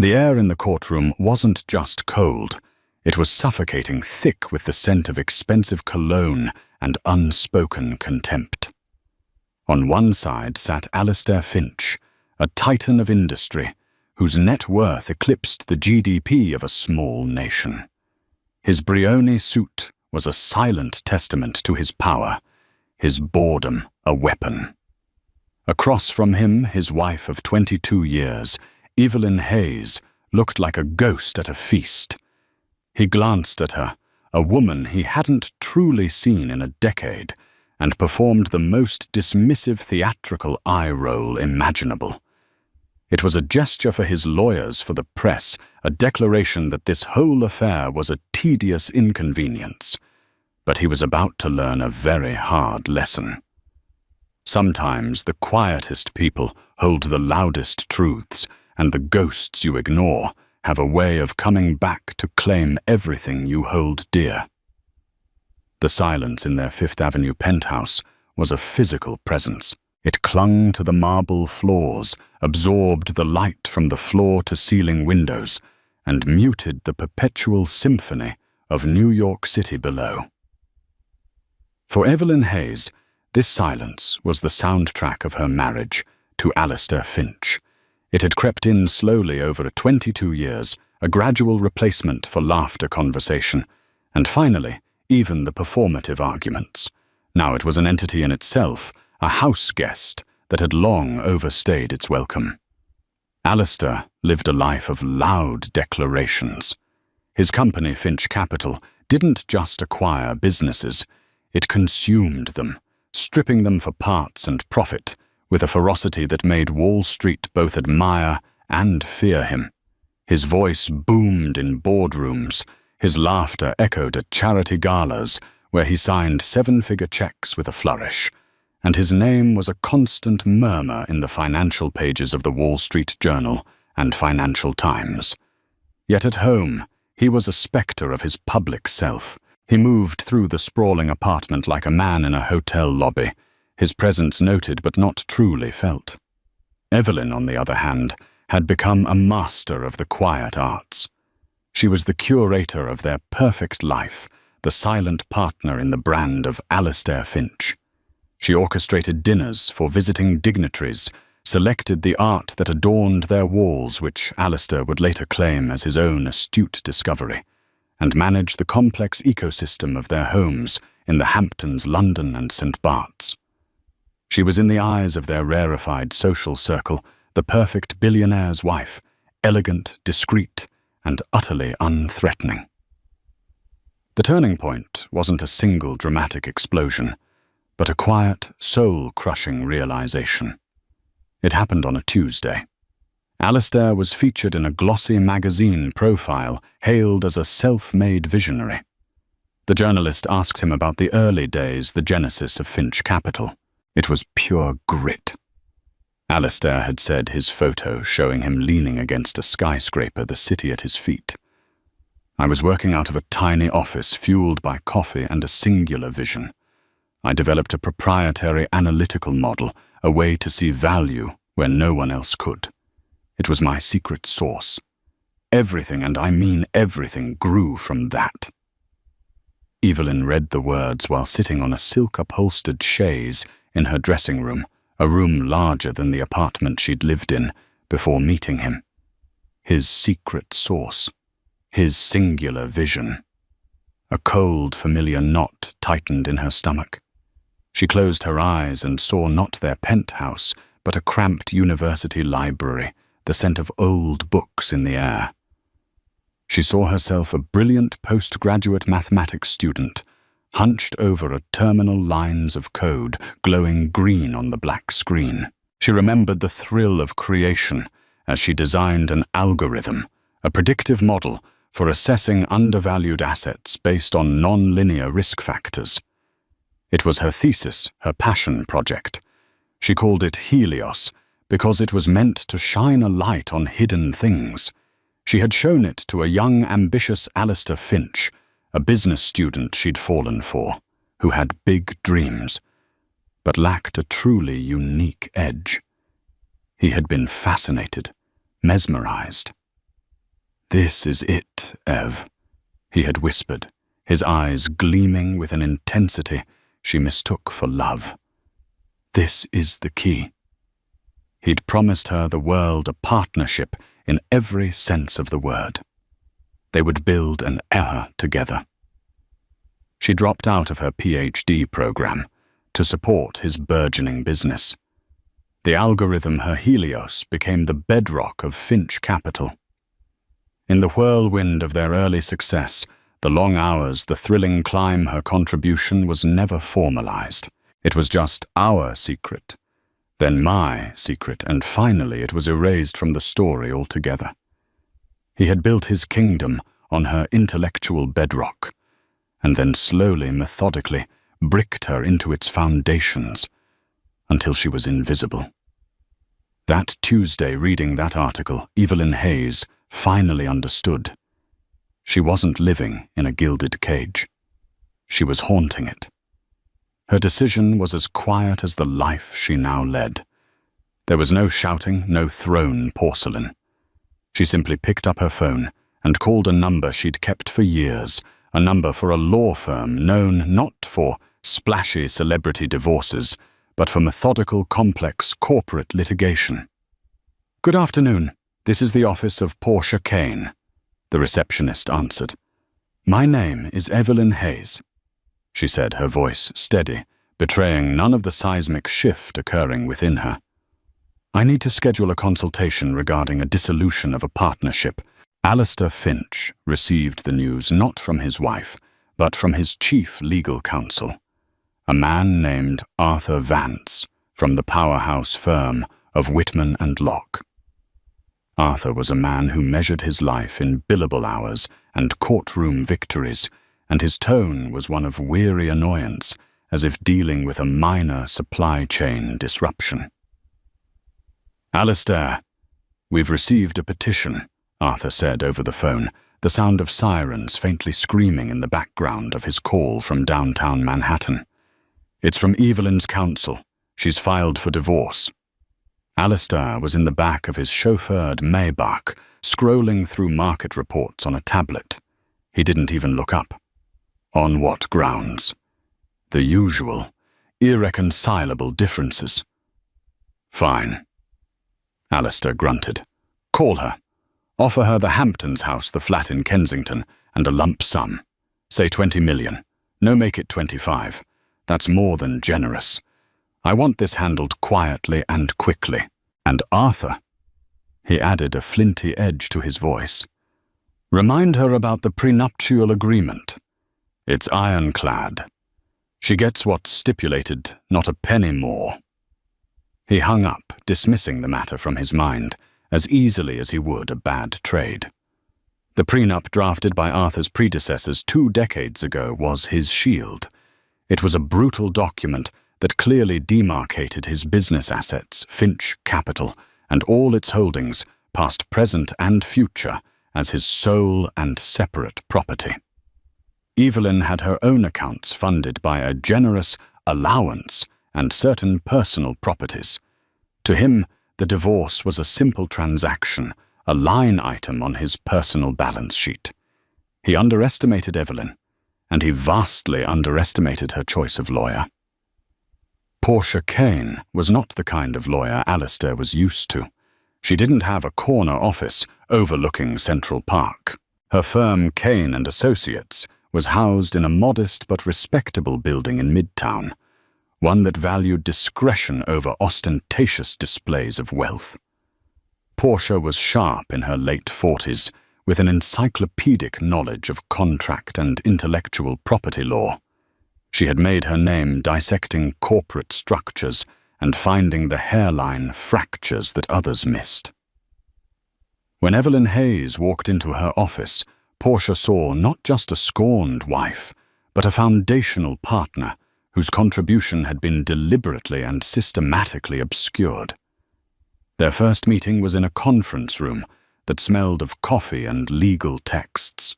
The air in the courtroom wasn't just cold, it was suffocating thick with the scent of expensive cologne and unspoken contempt. On one side sat Alistair Finch, a titan of industry, whose net worth eclipsed the GDP of a small nation. His Brioni suit was a silent testament to his power, his boredom a weapon. Across from him, his wife of 22 years, Evelyn Hayes, looked like a ghost at a feast. He glanced at her, a woman he hadn't truly seen in a decade, and performed the most dismissive theatrical eye roll imaginable. It was a gesture for his lawyers, for the press, a declaration that this whole affair was a tedious inconvenience. But he was about to learn a very hard lesson. Sometimes the quietest people hold the loudest truths, and the ghosts you ignore have a way of coming back to claim everything you hold dear. The silence in their Fifth Avenue penthouse was a physical presence. It clung to the marble floors, absorbed the light from the floor-to-ceiling windows, and muted the perpetual symphony of New York City below. For Evelyn Hayes, this silence was the soundtrack of her marriage to Alistair Finch. It had crept in slowly over 22 years, a gradual replacement for laughter conversation, and finally, even the performative arguments. Now it was an entity in itself, a house guest that had long overstayed its welcome. Alistair lived a life of loud declarations. His company, Finch Capital, didn't just acquire businesses, it consumed them, stripping them for parts and profit, with a ferocity that made Wall Street both admire and fear him. His voice boomed in boardrooms, his laughter echoed at charity galas, where he signed seven-figure checks with a flourish, and his name was a constant murmur in the financial pages of the Wall Street Journal and Financial Times. Yet at home, he was a spectre of his public self. He moved through the sprawling apartment like a man in a hotel lobby, his presence noted but not truly felt. Evelyn, on the other hand, had become a master of the quiet arts. She was the curator of their perfect life, the silent partner in the brand of Alistair Finch. She orchestrated dinners for visiting dignitaries, selected the art that adorned their walls, which Alistair would later claim as his own astute discovery, and managed the complex ecosystem of their homes in the Hamptons, London, and St. Bart's. She was in the eyes of their rarefied social circle, the perfect billionaire's wife, elegant, discreet, and utterly unthreatening. The turning point wasn't a single dramatic explosion, but a quiet, soul-crushing realization. It happened on a Tuesday. Alistair was featured in a glossy magazine profile, hailed as a self-made visionary. The journalist asked him about the early days, the genesis of Finch Capital. It was pure grit. Alistair had said, his photo showing him leaning against a skyscraper, the city at his feet. I was working out of a tiny office fueled by coffee and a singular vision. I developed a proprietary analytical model, a way to see value where no one else could. It was my secret sauce. Everything, and I mean everything, grew from that. Evelyn read the words while sitting on a silk-upholstered chaise in her dressing room, a room larger than the apartment she'd lived in before meeting him. His secret sauce, his singular vision. A cold, familiar knot tightened in her stomach. She closed her eyes and saw not their penthouse, but a cramped university library, the scent of old books in the air. She saw herself a brilliant postgraduate mathematics student, hunched over terminal lines of code, glowing green on the black screen. She remembered the thrill of creation as she designed an algorithm, a predictive model for assessing undervalued assets based on non-linear risk factors. It was her thesis, her passion project. She called it Helios because it was meant to shine a light on hidden things. She had shown it to a young, ambitious Alistair Finch, a business student she'd fallen for, who had big dreams, but lacked a truly unique edge. He had been fascinated, mesmerized. "This is it, Ev," he had whispered, his eyes gleaming with an intensity she mistook for love. "This is the key." He'd promised her the world, a partnership in every sense of the word. They would build an era together. She dropped out of her PhD program to support his burgeoning business. The algorithm, her Helios, became the bedrock of Finch Capital. In the whirlwind of their early success, the long hours, the thrilling climb, her contribution was never formalized. It was just our secret, then my secret, and finally it was erased from the story altogether. He had built his kingdom on her intellectual bedrock, and then slowly, methodically, bricked her into its foundations until she was invisible. That Tuesday, reading that article, Evelyn Hayes finally understood. She wasn't living in a gilded cage. She was haunting it. Her decision was as quiet as the life she now led. There was no shouting, no thrown porcelain. She simply picked up her phone and called a number she'd kept for years, a number for a law firm known not for splashy celebrity divorces, but for methodical, complex corporate litigation. "Good afternoon. This is the office of Portia Kane," the receptionist answered. "My name is Evelyn Hayes," she said, her voice steady, betraying none of the seismic shift occurring within her. "I need to schedule a consultation regarding a dissolution of a partnership." Alistair Finch received the news not from his wife, but from his chief legal counsel, a man named Arthur Vance from the powerhouse firm of Whitman and Locke. Arthur was a man who measured his life in billable hours and courtroom victories, and his tone was one of weary annoyance, as if dealing with a minor supply chain disruption. "Alistair, we've received a petition," Arthur said over the phone, the sound of sirens faintly screaming in the background of his call from downtown Manhattan. "It's from Evelyn's counsel. She's filed for divorce." Alistair was in the back of his chauffeured Maybach, scrolling through market reports on a tablet. He didn't even look up. "On what grounds?" "The usual, irreconcilable differences." "Fine." Alistair grunted. "Call her. Offer her the Hamptons house, the flat in Kensington, and a lump sum. Say 20 million. No, make it 25. That's more than generous. I want this handled quietly and quickly. And Arthur," he added a flinty edge to his voice, "remind her about the prenuptial agreement. It's ironclad. She gets what's stipulated, not a penny more." He hung up, dismissing the matter from his mind as easily as he would a bad trade. The prenup drafted by Arthur's predecessors 2 decades ago was his shield. It was a brutal document that clearly demarcated his business assets, Finch Capital, and all its holdings, past, present, and future, as his sole and separate property. Evelyn had her own accounts funded by a generous allowance and certain personal properties. To him, the divorce was a simple transaction, a line item on his personal balance sheet. He underestimated Evelyn, and he vastly underestimated her choice of lawyer. Portia Kane was not the kind of lawyer Alistair was used to. She didn't have a corner office overlooking Central Park. Her firm, Kane and Associates, was housed in a modest but respectable building in Midtown, one that valued discretion over ostentatious displays of wealth. Portia was sharp in her late 40s, with an encyclopedic knowledge of contract and intellectual property law. She had made her name dissecting corporate structures and finding the hairline fractures that others missed. When Evelyn Hayes walked into her office, Portia saw not just a scorned wife, but a foundational partner whose contribution had been deliberately and systematically obscured. Their first meeting was in a conference room that smelled of coffee and legal texts.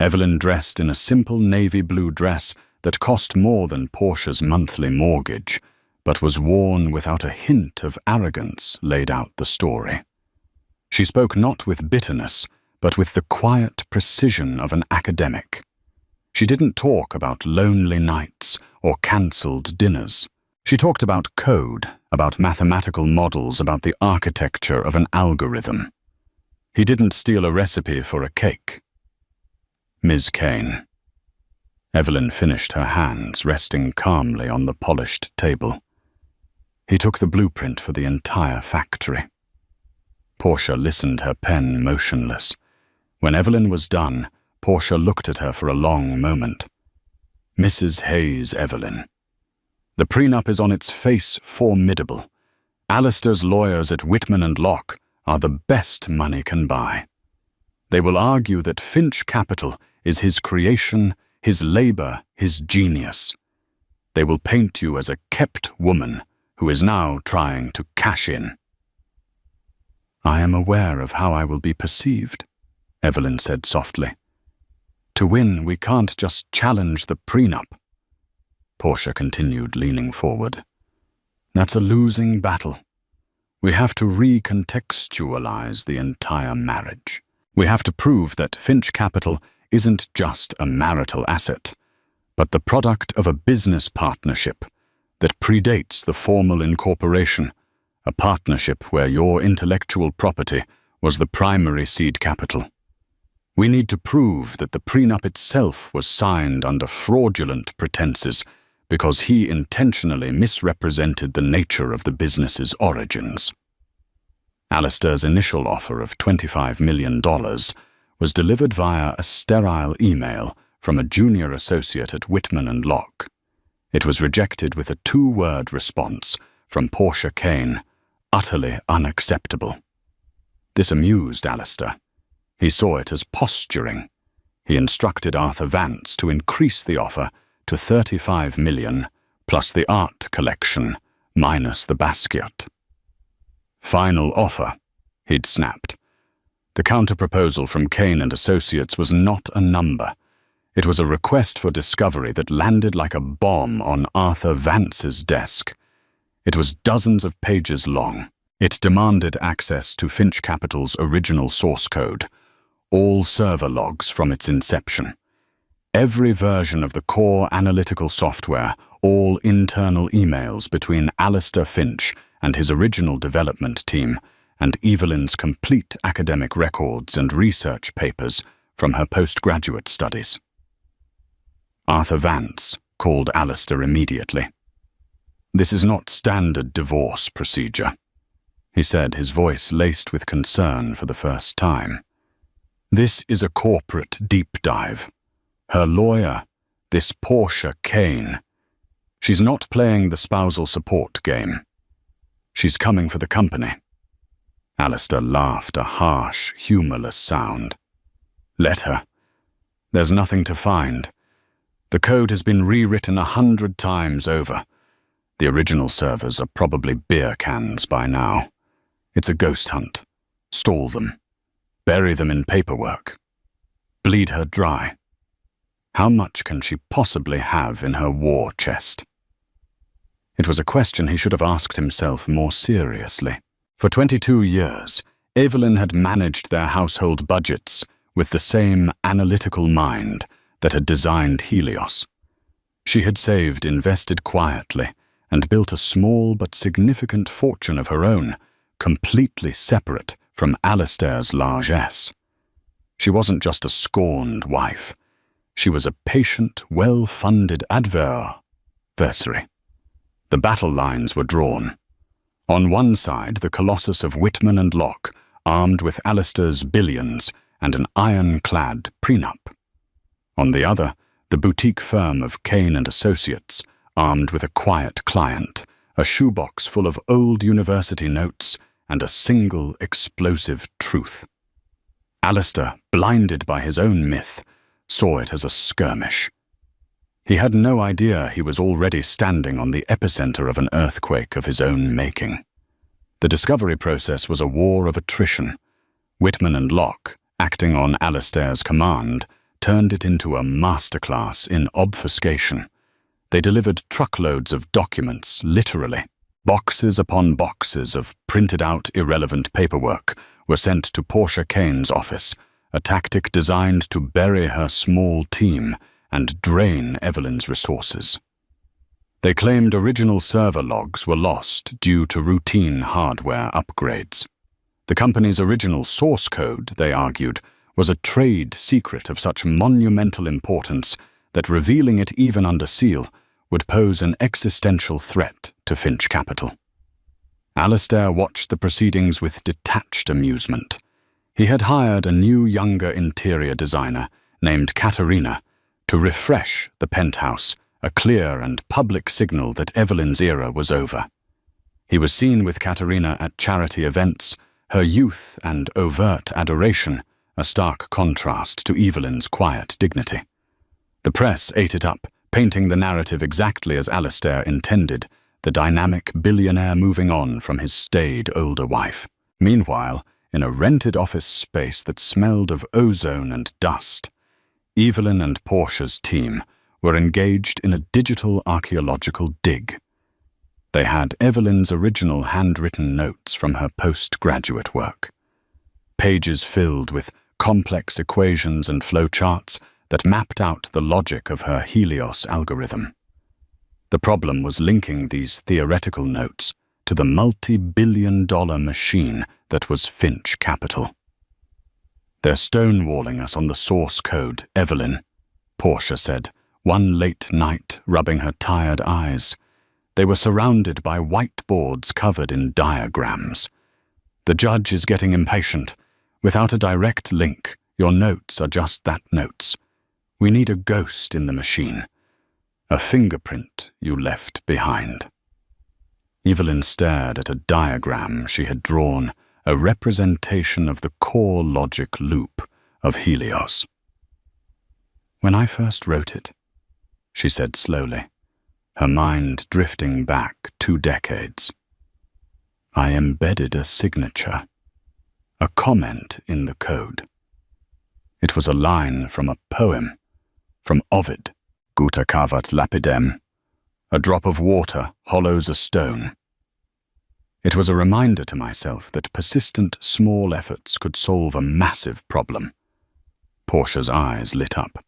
Evelyn dressed in a simple navy blue dress that cost more than Portia's monthly mortgage, but was worn without a hint of arrogance, laid out the story. She spoke not with bitterness, but with the quiet precision of an academic. She didn't talk about lonely nights or cancelled dinners. She talked about code, about mathematical models, about the architecture of an algorithm. He didn't steal a recipe for a cake. Ms. Kane. Evelyn finished, her hands resting calmly on the polished table. He took the blueprint for the entire factory. Portia listened, her pen motionless. When Evelyn was done, Portia looked at her for a long moment. Mrs. Hayes, Evelyn. The prenup is on its face formidable. Alistair's lawyers at Whitman & Locke are the best money can buy. They will argue that Finch Capital is his creation, his labor, his genius. They will paint you as a kept woman who is now trying to cash in. I am aware of how I will be perceived, Evelyn said softly. To win, we can't just challenge the prenup. Portia continued, leaning forward. That's a losing battle. We have to recontextualize the entire marriage. We have to prove that Finch Capital isn't just a marital asset, but the product of a business partnership that predates the formal incorporation, a partnership where your intellectual property was the primary seed capital. We need to prove that the prenup itself was signed under fraudulent pretenses because he intentionally misrepresented the nature of the business's origins. Alistair's initial offer of $25 million was delivered via a sterile email from a junior associate at Whitman & Locke. It was rejected with a two-word response from Portia Kane, utterly unacceptable. This amused Alistair. He saw it as posturing. He instructed Arthur Vance to increase the offer to $35 million, plus the art collection, minus the Basquiat. Final offer, he'd snapped. The counter-proposal from Kane and Associates was not a number. It was a request for discovery that landed like a bomb on Arthur Vance's desk. It was dozens of pages long. It demanded access to Finch Capital's original source code, all server logs from its inception. Every version of the core analytical software, all internal emails between Alistair Finch and his original development team, and Evelyn's complete academic records and research papers from her postgraduate studies. Arthur Vance called Alistair immediately. This is not standard divorce procedure, he said, his voice laced with concern for the first time. This is a corporate deep dive. Her lawyer, this Portia Kane, she's not playing the spousal support game. She's coming for the company. Alistair laughed, a harsh, humorless sound. Let her. There's nothing to find. The code has been rewritten 100 times over. The original servers are probably beer cans by now. It's a ghost hunt. Stall them. Bury them in paperwork. Bleed her dry. How much can she possibly have in her war chest? It was a question he should have asked himself more seriously. For 22 years, Evelyn had managed their household budgets with the same analytical mind that had designed Helios. She had saved, invested quietly, and built a small but significant fortune of her own, completely separate from Alistair's largesse. She wasn't just a scorned wife. She was a patient, well-funded adversary. The battle lines were drawn. On one side, the colossus of Whitman & Locke, armed with Alistair's billions and an iron-clad prenup. On the other, the boutique firm of Kane and Associates, armed with a quiet client, a shoebox full of old university notes, and a single explosive truth. Alistair, blinded by his own myth, saw it as a skirmish. He had no idea he was already standing on the epicenter of an earthquake of his own making. The discovery process was a war of attrition. Whitman & Locke, acting on Alistair's command, turned it into a masterclass in obfuscation. They delivered truckloads of documents, literally. Boxes upon boxes of printed-out irrelevant paperwork were sent to Portia Kane's office, a tactic designed to bury her small team and drain Evelyn's resources. They claimed original server logs were lost due to routine hardware upgrades. The company's original source code, they argued, was a trade secret of such monumental importance that revealing it even under seal would pose an existential threat to Finch Capital. Alistair watched the proceedings with detached amusement. He had hired a new younger interior designer named Katerina to refresh the penthouse, a clear and public signal that Evelyn's era was over. He was seen with Katerina at charity events, her youth and overt adoration a stark contrast to Evelyn's quiet dignity. The press ate it up, painting the narrative exactly as Alistair intended, the dynamic billionaire moving on from his staid older wife. Meanwhile, in a rented office space that smelled of ozone and dust, Evelyn and Portia's team were engaged in a digital archaeological dig. They had Evelyn's original handwritten notes from her postgraduate work, pages filled with complex equations and flowcharts that mapped out the logic of her Helios algorithm. The problem was linking these theoretical notes to the multi-billion-dollar machine that was Finch Capital. "They're stonewalling us on the source code, Evelyn," Portia said, one late night rubbing her tired eyes. They were surrounded by whiteboards covered in diagrams. "The judge is getting impatient. Without a direct link, your notes are just that, notes. We need a ghost in the machine. A fingerprint you left behind." Evelyn stared at a diagram she had drawn, a representation of the core logic loop of Helios. "When I first wrote it," she said slowly, her mind drifting back 2 decades, "I embedded a signature, a comment in the code. It was a line from a poem, from Ovid, Gutta cavat lapidem, a drop of water hollows a stone. It was a reminder to myself that persistent small efforts could solve a massive problem." Portia's eyes lit up.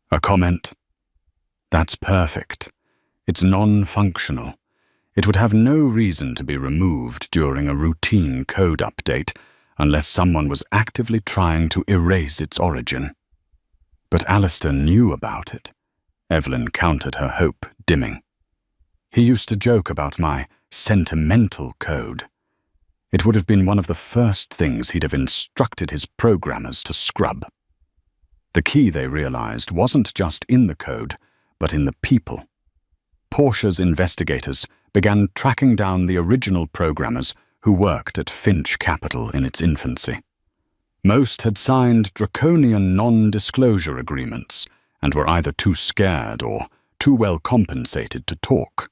"A comment? That's perfect. It's non-functional. It would have no reason to be removed during a routine code update unless someone was actively trying to erase its origin." "But Alistair knew about it," Evelyn countered, her hope dimming. "He used to joke about my sentimental code. It would have been one of the first things he'd have instructed his programmers to scrub." The key, they realized, wasn't just in the code, but in the people. Portia's investigators began tracking down the original programmers who worked at Finch Capital in its infancy. Most had signed draconian non-disclosure agreements and were either too scared or too well compensated to talk.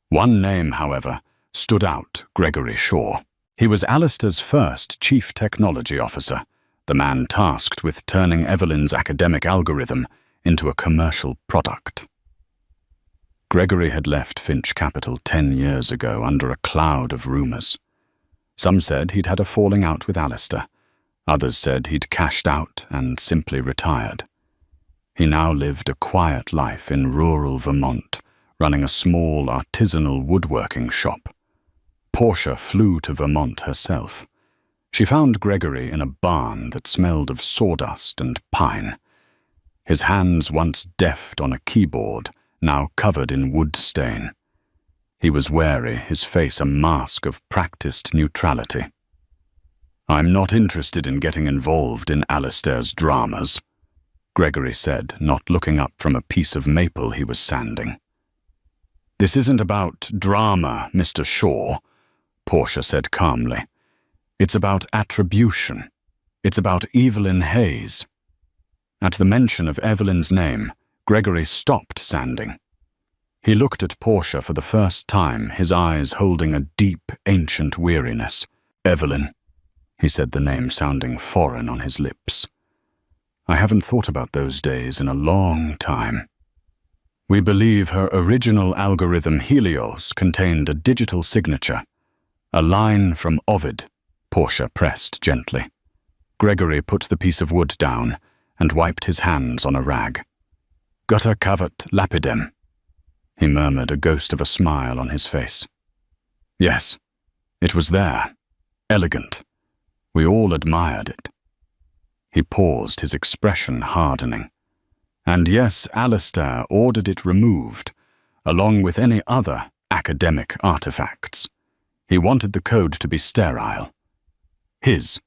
One name, however, stood out: Gregory Shaw. He was Alistair's first chief technology officer, the man tasked with turning Evelyn's academic algorithm into a commercial product. Gregory had left Finch Capital 10 years ago under a cloud of rumors. Some said he'd had a falling out with Alistair. Others said he'd cashed out and simply retired. He now lived a quiet life in rural Vermont, running a small artisanal woodworking shop. Portia flew to Vermont herself. She found Gregory in a barn that smelled of sawdust and pine. His hands, once deft on a keyboard, now covered in wood stain. He was wary, his face a mask of practiced neutrality. "I'm not interested in getting involved in Alistair's dramas," Gregory said, not looking up from a piece of maple he was sanding. "This isn't about drama, Mr. Shaw," Portia said calmly. "It's about attribution. It's about Evelyn Hayes." At the mention of Evelyn's name, Gregory stopped sanding. He looked at Portia for the first time, his eyes holding a deep, ancient weariness. "Evelyn," he said, the name sounding foreign on his lips. "I haven't thought about those days in a long time. We believe her original algorithm Helios contained a digital signature, a line from Ovid," Portia pressed gently. Gregory put the piece of wood down and wiped his hands on a rag. "Gutta cavat lapidem," he murmured, a ghost of a smile on his face. Yes, it was there, elegant. We all admired it. He paused, his expression hardening. And yes, Alistair ordered it removed, along with any other academic artifacts. He wanted the code to be sterile. His.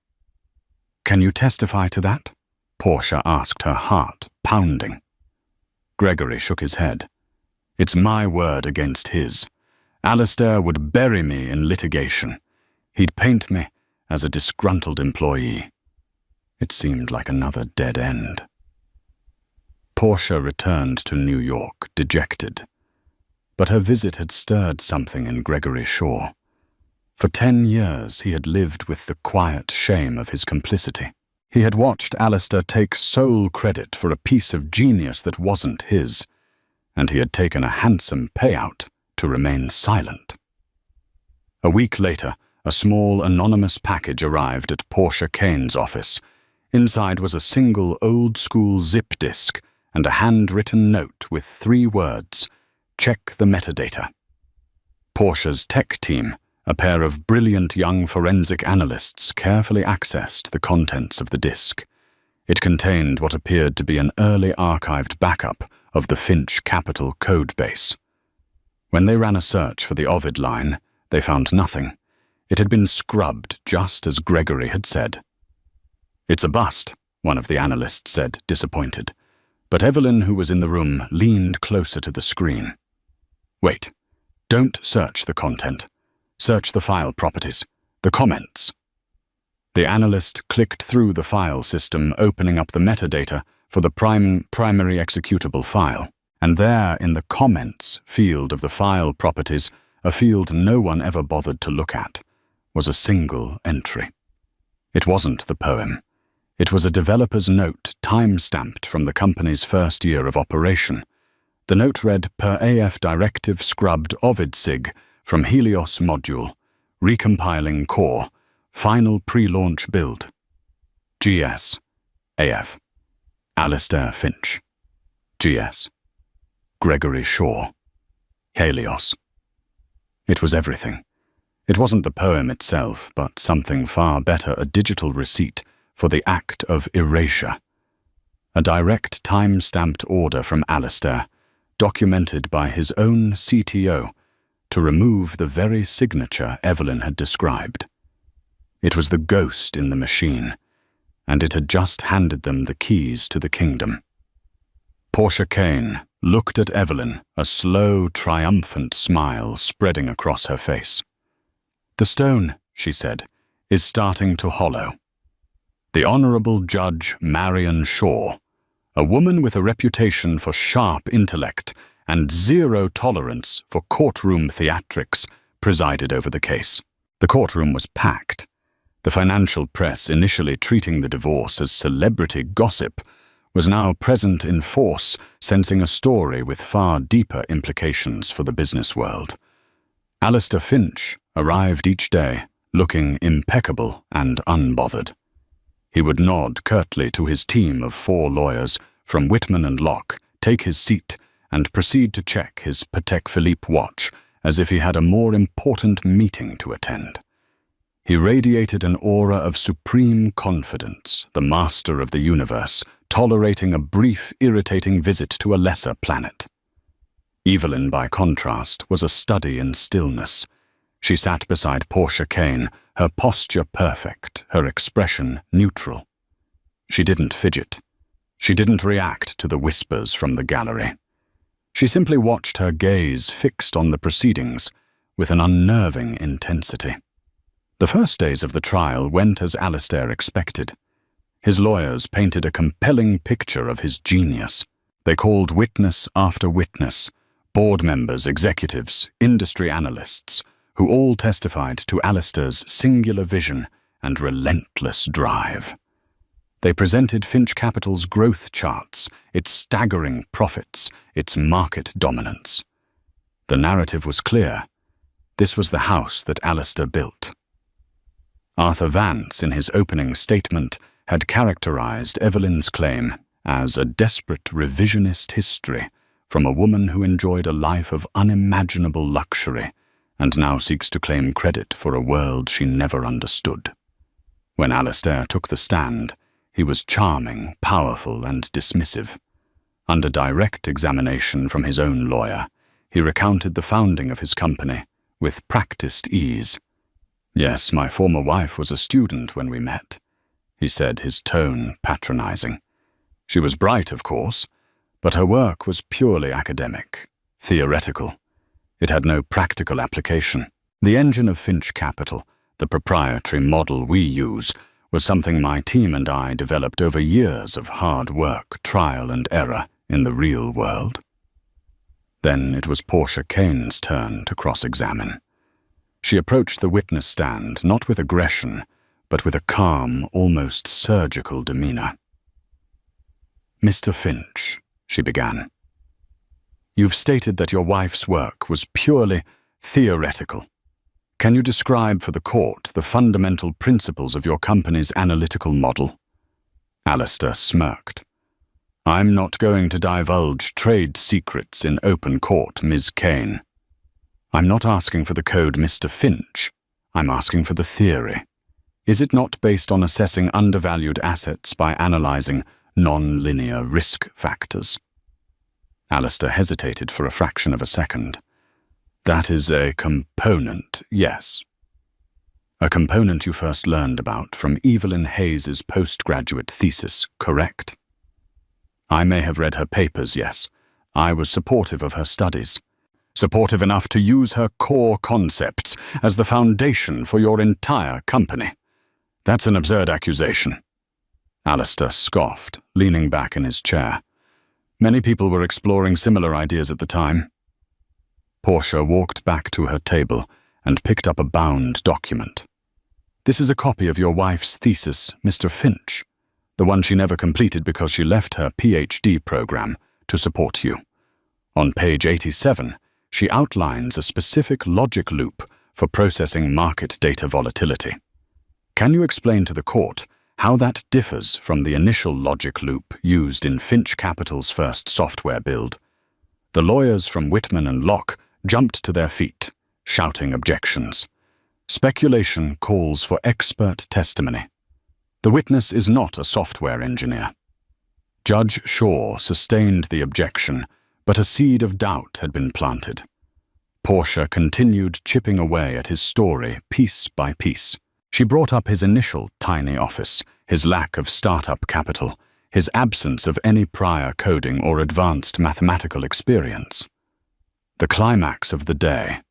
"Can you testify to that?" Portia asked, her heart pounding. Gregory shook his head. "It's my word against his. Alistair would bury me in litigation. He'd paint me as a disgruntled employee." It seemed like another dead end. Portia returned to New York, dejected. But her visit had stirred something in Gregory Shaw. For 10 years he had lived with the quiet shame of his complicity. He had watched Alistair take sole credit for a piece of genius that wasn't his, and he had taken a handsome payout to remain silent. A week later, a small anonymous package arrived at Portia Kane's office. Inside was a single old-school zip disk and a handwritten note with 3 words, "Check the metadata." Portia's tech team, a pair of brilliant young forensic analysts, carefully accessed the contents of the disk. It contained what appeared to be an early archived backup of the Finch Capital code base. When they ran a search for the Ovid line, they found nothing. It had been scrubbed just as Gregory had said. "It's a bust," one of the analysts said, disappointed. But Evelyn, who was in the room, leaned closer to the screen. "Wait. Don't search the content. Search the file properties, the comments." The analyst clicked through the file system, opening up the metadata for the primary executable file. And there, in the comments field of the file properties, a field no one ever bothered to look at, was a single entry. It wasn't the poem. It was a developer's note, time-stamped from the company's first year of operation. The note read, "Per AF directive scrubbed Ovid SIG from Helios module, recompiling core, final pre-launch build. GS, AF, Alistair Finch, GS, Gregory Shaw, Helios." It was everything. It wasn't the poem itself, but something far better, a digital receipt for the act of erasure. A direct time-stamped order from Alistair, documented by his own CTO, to remove the very signature Evelyn had described. It was the ghost in the machine, and it had just handed them the keys to the kingdom. Portia Kane looked at Evelyn, a slow, triumphant smile spreading across her face. "The stone," she said, "is starting to hollow." The Honorable Judge Marion Shaw, a woman with a reputation for sharp intellect and zero tolerance for courtroom theatrics, presided over the case. The courtroom was packed. The financial press, initially treating the divorce as celebrity gossip, was now present in force, sensing a story with far deeper implications for the business world. Alistair Finch arrived each day, looking impeccable and unbothered. He would nod curtly to his team of 4 lawyers from Whitman and Locke, take his seat, and proceed to check his Patek Philippe watch as if he had a more important meeting to attend. He radiated an aura of supreme confidence, the master of the universe, tolerating a brief, irritating visit to a lesser planet. Evelyn, by contrast, was a study in stillness. She sat beside Portia Kane, her posture perfect, her expression neutral. She didn't fidget. She didn't react to the whispers from the gallery. She simply watched, her gaze fixed on the proceedings with an unnerving intensity. The first days of the trial went as Alistair expected. His lawyers painted a compelling picture of his genius. They called witness after witness, board members, executives, industry analysts, who all testified to Alistair's singular vision and relentless drive. They presented Finch Capital's growth charts, its staggering profits, its market dominance. The narrative was clear. This was the house that Alistair built. Arthur Vance, in his opening statement, had characterized Evelyn's claim as a desperate revisionist history from a woman who enjoyed a life of unimaginable luxury and now seeks to claim credit for a world she never understood. When Alistair took the stand, he was charming, powerful, and dismissive. Under direct examination from his own lawyer, he recounted the founding of his company with practiced ease. "Yes, my former wife was a student when we met," he said, his tone patronizing. "She was bright, of course, but her work was purely academic, theoretical. It had no practical application. The engine of Finch Capital, the proprietary model we use, was something my team and I developed over years of hard work, trial and error in the real world." Then it was Portia Kane's turn to cross-examine. She approached the witness stand not with aggression, but with a calm, almost surgical demeanor. "Mr. Finch," she began, "you've stated that your wife's work was purely theoretical. Can you describe for the court the fundamental principles of your company's analytical model?" Alistair smirked. "I'm not going to divulge trade secrets in open court, Ms. Kane. I'm not asking for the code, Mr. Finch. I'm asking for the theory. Is it not based on assessing undervalued assets by analyzing non-linear risk factors?" Alistair hesitated for a fraction of a second. "That is a component, yes. A component you first learned about from Evelyn Hayes's postgraduate thesis, correct?" "I may have read her papers, yes. I was supportive of her studies. Supportive enough to use her core concepts as the foundation for your entire company. That's an absurd accusation." Alistair scoffed, leaning back in his chair. "Many people were exploring similar ideas at the time." Portia walked back to her table and picked up a bound document. "This is a copy of your wife's thesis, Mr. Finch, the one she never completed because she left her PhD program to support you. On page 87, she outlines a specific logic loop for processing market data volatility. Can you explain to the court how that differs from the initial logic loop used in Finch Capital's first software build?" The lawyers from Whitman and Locke jumped to their feet, shouting objections. "Speculation calls for expert testimony. The witness is not a software engineer." Judge Shaw sustained the objection, but a seed of doubt had been planted. Portia continued chipping away at his story piece by piece. She brought up his initial tiny office, his lack of startup capital, his absence of any prior coding or advanced mathematical experience. The climax of the day,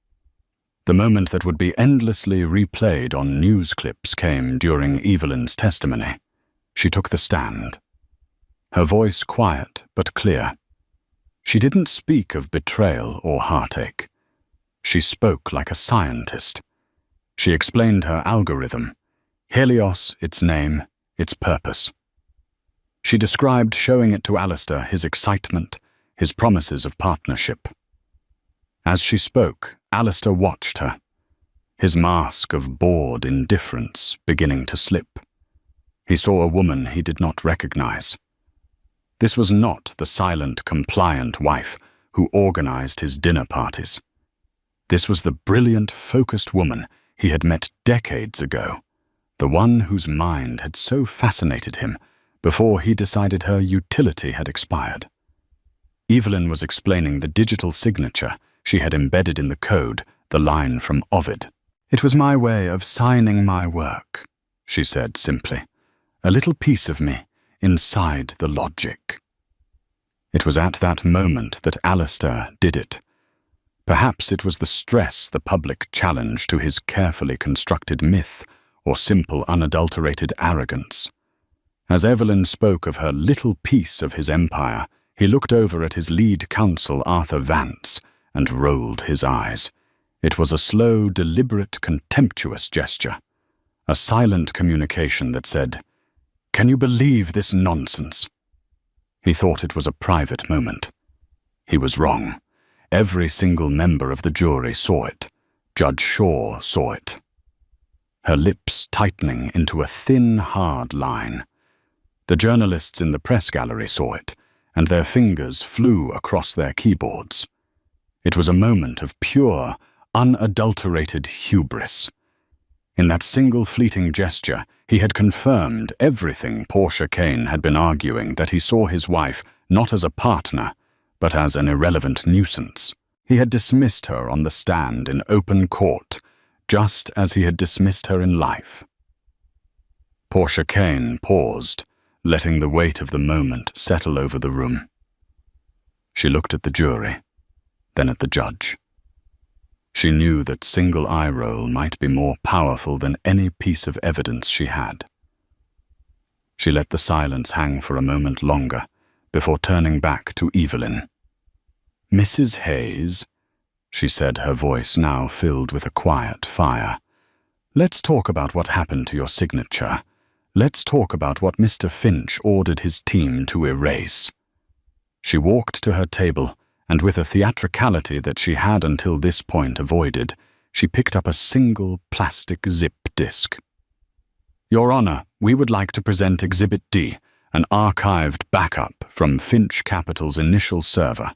the moment that would be endlessly replayed on news clips, came during Evelyn's testimony. She took the stand. Her voice quiet but clear. She didn't speak of betrayal or heartache. She spoke like a scientist. She explained her algorithm, Helios, its name, its purpose. She described showing it to Alistair, his excitement, his promises of partnership. As she spoke, Alistair watched her, his mask of bored indifference beginning to slip. He saw a woman he did not recognize. This was not the silent, compliant wife who organized his dinner parties. This was the brilliant, focused woman he had met decades ago, the one whose mind had so fascinated him before he decided her utility had expired. Evelyn was explaining the digital signature she had embedded in the code, the line from Ovid. "It was my way of signing my work," she said simply. "A little piece of me inside the logic." It was at that moment that Alistair did it. Perhaps it was the stress, the public challenge to his carefully constructed myth, or simple, unadulterated arrogance. As Evelyn spoke of her little piece of his empire, he looked over at his lead counsel, Arthur Vance, and rolled his eyes. It was a slow, deliberate, contemptuous gesture, a silent communication that said, "Can you believe this nonsense?" He thought it was a private moment. He was wrong. Every single member of the jury saw it. Judge Shaw saw it. Her lips tightening into a thin, hard line, The journalists in the press gallery saw it, and their fingers flew across their keyboards. It was a moment of pure, unadulterated hubris. In that single fleeting gesture, he had confirmed everything Portia Kane had been arguing, that he saw his wife not as a partner, but as an irrelevant nuisance. He had dismissed her on the stand in open court, just as he had dismissed her in life. Portia Kane paused, letting the weight of the moment settle over the room. She looked at the jury, then at the judge. She knew that single eye roll might be more powerful than any piece of evidence she had. She let the silence hang for a moment longer before turning back to Evelyn. "Mrs. Hayes," she said, her voice now filled with a quiet fire, "let's talk about what happened to your signature. Let's talk about what Mr. Finch ordered his team to erase." She walked to her table, and with a theatricality that she had until this point avoided, she picked up a single plastic zip disk. "Your Honor, we would like to present Exhibit D, an archived backup from Finch Capital's initial server,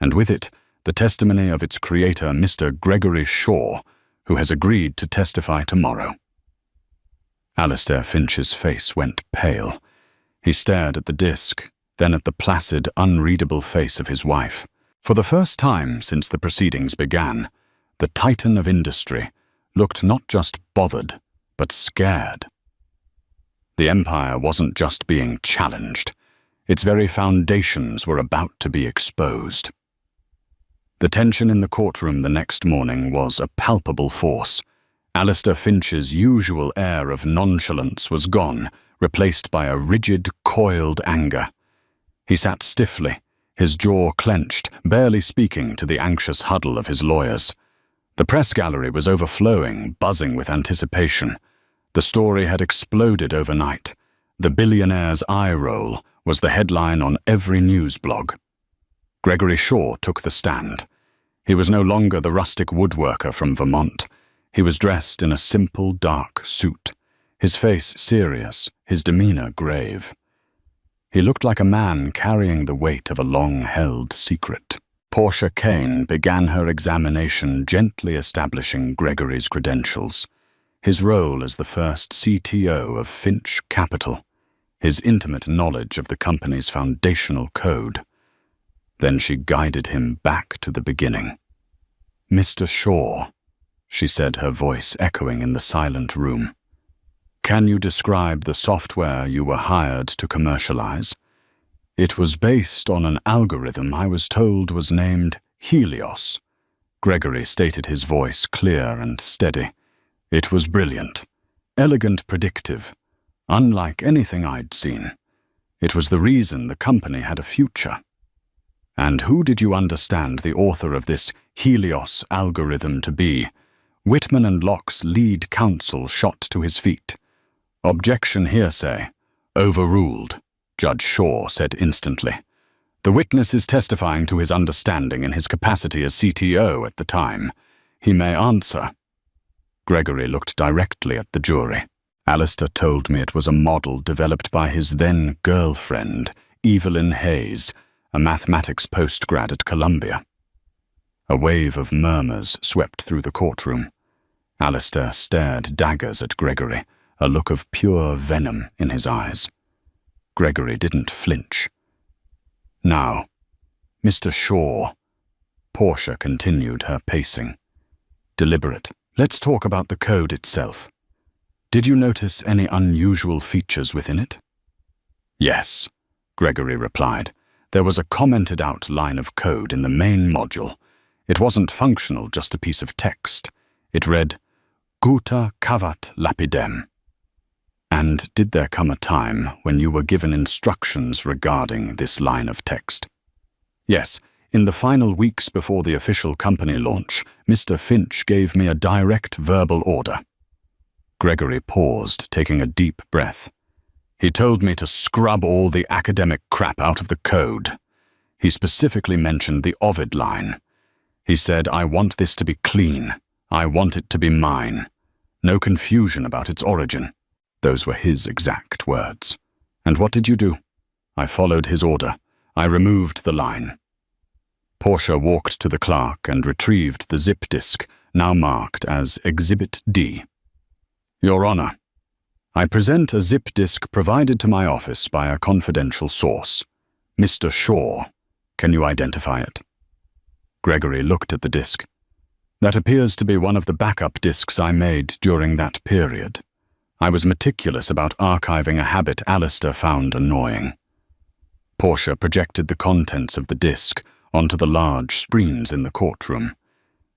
and with it, the testimony of its creator, Mr. Gregory Shaw, who has agreed to testify tomorrow." Alistair Finch's face went pale. He stared at the disk, then at the placid, unreadable face of his wife. For the first time since the proceedings began, the titan of industry looked not just bothered, but scared. The empire wasn't just being challenged. Its very foundations were about to be exposed. The tension in the courtroom the next morning was a palpable force. Alistair Finch's usual air of nonchalance was gone, replaced by a rigid, coiled anger. He sat stiffly, his jaw clenched, barely speaking to the anxious huddle of his lawyers. The press gallery was overflowing, buzzing with anticipation. The story had exploded overnight. "The Billionaire's eye roll" was the headline on every news blog. Gregory Shaw took the stand. He was no longer the rustic woodworker from Vermont. He was dressed in a simple, dark suit, his face serious, his demeanor grave. He looked like a man carrying the weight of a long-held secret. Portia Kane began her examination, gently establishing Gregory's credentials, his role as the first CTO of Finch Capital, his intimate knowledge of the company's foundational code. Then she guided him back to the beginning. "Mr. Shaw," she said, her voice echoing in the silent room, "can you describe the software you were hired to commercialize? It was based on an algorithm I was told was named Helios." Gregory stated, his voice clear and steady. "It was brilliant, elegant, predictive, unlike anything I'd seen. It was the reason the company had a future." "And who did you understand the author of this Helios algorithm to be?" Whitman and Locke's lead counsel shot to his feet. "Objection, hearsay. Overruled," Judge Shaw said instantly. "The witness is testifying to his understanding in his capacity as CTO at the time. He may answer." Gregory looked directly at the jury. "Alistair told me it was a model developed by his then-girlfriend, Evelyn Hayes, a mathematics postgrad at Columbia." A wave of murmurs swept through the courtroom. Alistair stared daggers at Gregory, a look of pure venom in his eyes. Gregory didn't flinch. "Now, Mr. Shaw," Portia continued, her pacing deliberate. "Let's talk about the code itself. Did you notice any unusual features within it?" "Yes," Gregory replied. "There was a commented-out line of code in the main module. It wasn't functional, just a piece of text. It read, 'Gutta cavat lapidem.' And did there come a time when you were given instructions regarding this line of text?" "Yes. In the final weeks before the official company launch, Mr. Finch gave me a direct verbal order." Gregory paused, taking a deep breath. "He told me to scrub all the academic crap out of the code. He specifically mentioned the Ovid line. He said, 'I want this to be clean. I want it to be mine. No confusion about its origin.' Those were his exact words." And what did you do? I followed his order. I removed the line. Portia walked to the clerk and retrieved the zip disk, now marked as Exhibit D. Your Honor, I present a zip disk provided to my office by a confidential source. Mr. Shaw. Can you identify it? Gregory looked at the disk. That appears to be one of the backup disks I made during that period. I was meticulous about archiving a habit Alistair found annoying. Portia projected the contents of the disk onto the large screens in the courtroom.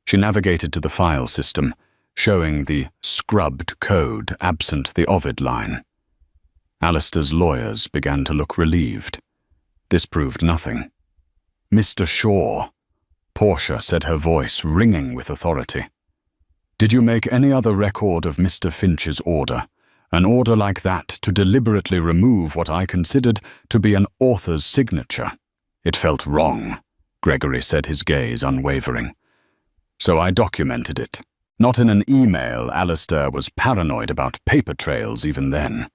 She navigated to the file system, showing the scrubbed code absent the Ovid line. Alistair's lawyers began to look relieved. This proved nothing. Mr. Shaw, Portia said, her voice ringing with authority. Did you make any other record of Mr. Finch's order? An order like that to deliberately remove what I considered to be an author's signature. It felt wrong, Gregory said, his gaze unwavering. So I documented it. Not in an email. Alistair was paranoid about paper trails even then.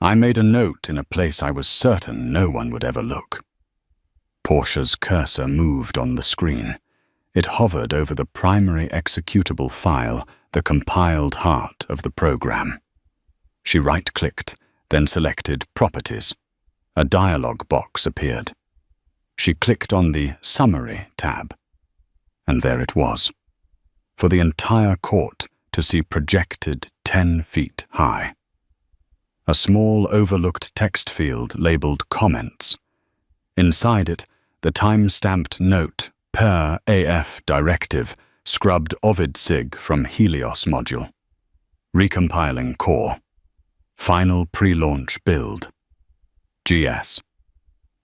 I made a note in a place I was certain no one would ever look. Portia's cursor moved on the screen. It hovered over the primary executable file, the compiled heart of the program. She right-clicked, then selected Properties. A dialog box appeared. She clicked on the Summary tab. And there it was, for the entire court to see projected 10 feet high. A small overlooked text field labeled Comments. Inside it, the time-stamped note, per AF directive, scrubbed Ovid sig from Helios module. Recompiling core. Final pre-launch build. GS.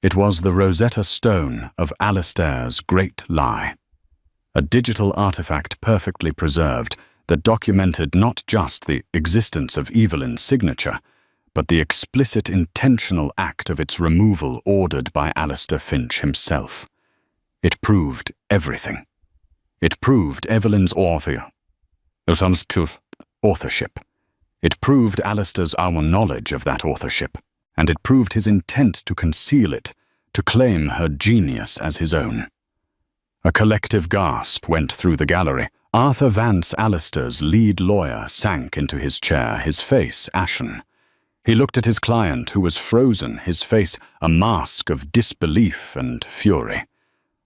It was the Rosetta Stone of Alistair's great lie. A digital artifact perfectly preserved that documented not just the existence of Evelyn's signature, but the explicit intentional act of its removal ordered by Alistair Finch himself. It proved everything. It proved Evelyn's authorship. It proved Alistair's knowledge of that authorship, and it proved his intent to conceal it, to claim her genius as his own. A collective gasp went through the gallery. Arthur Vance, Alistair's lead lawyer, sank into his chair, his face ashen. He looked at his client, who was frozen, his face a mask of disbelief and fury.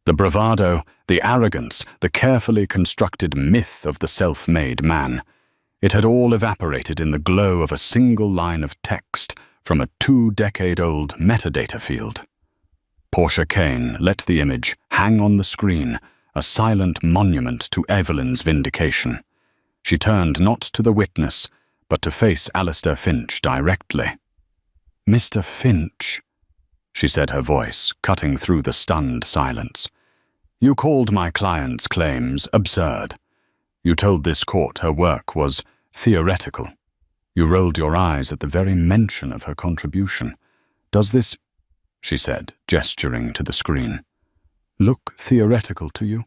The bravado, the arrogance, the carefully constructed myth of the self-made man. It had all evaporated in the glow of a single line of text from a 2-decade-old metadata field. Portia Kane let the image hang on the screen, a silent monument to Evelyn's vindication. She turned not to the witness, but to face Alistair Finch directly. "Mr. Finch," she said, her voice cutting through the stunned silence. "You called my client's claims absurd. You told this court her work was theoretical. You rolled your eyes at the very mention of her contribution. Does this," she said, gesturing to the screen, "look theoretical to you?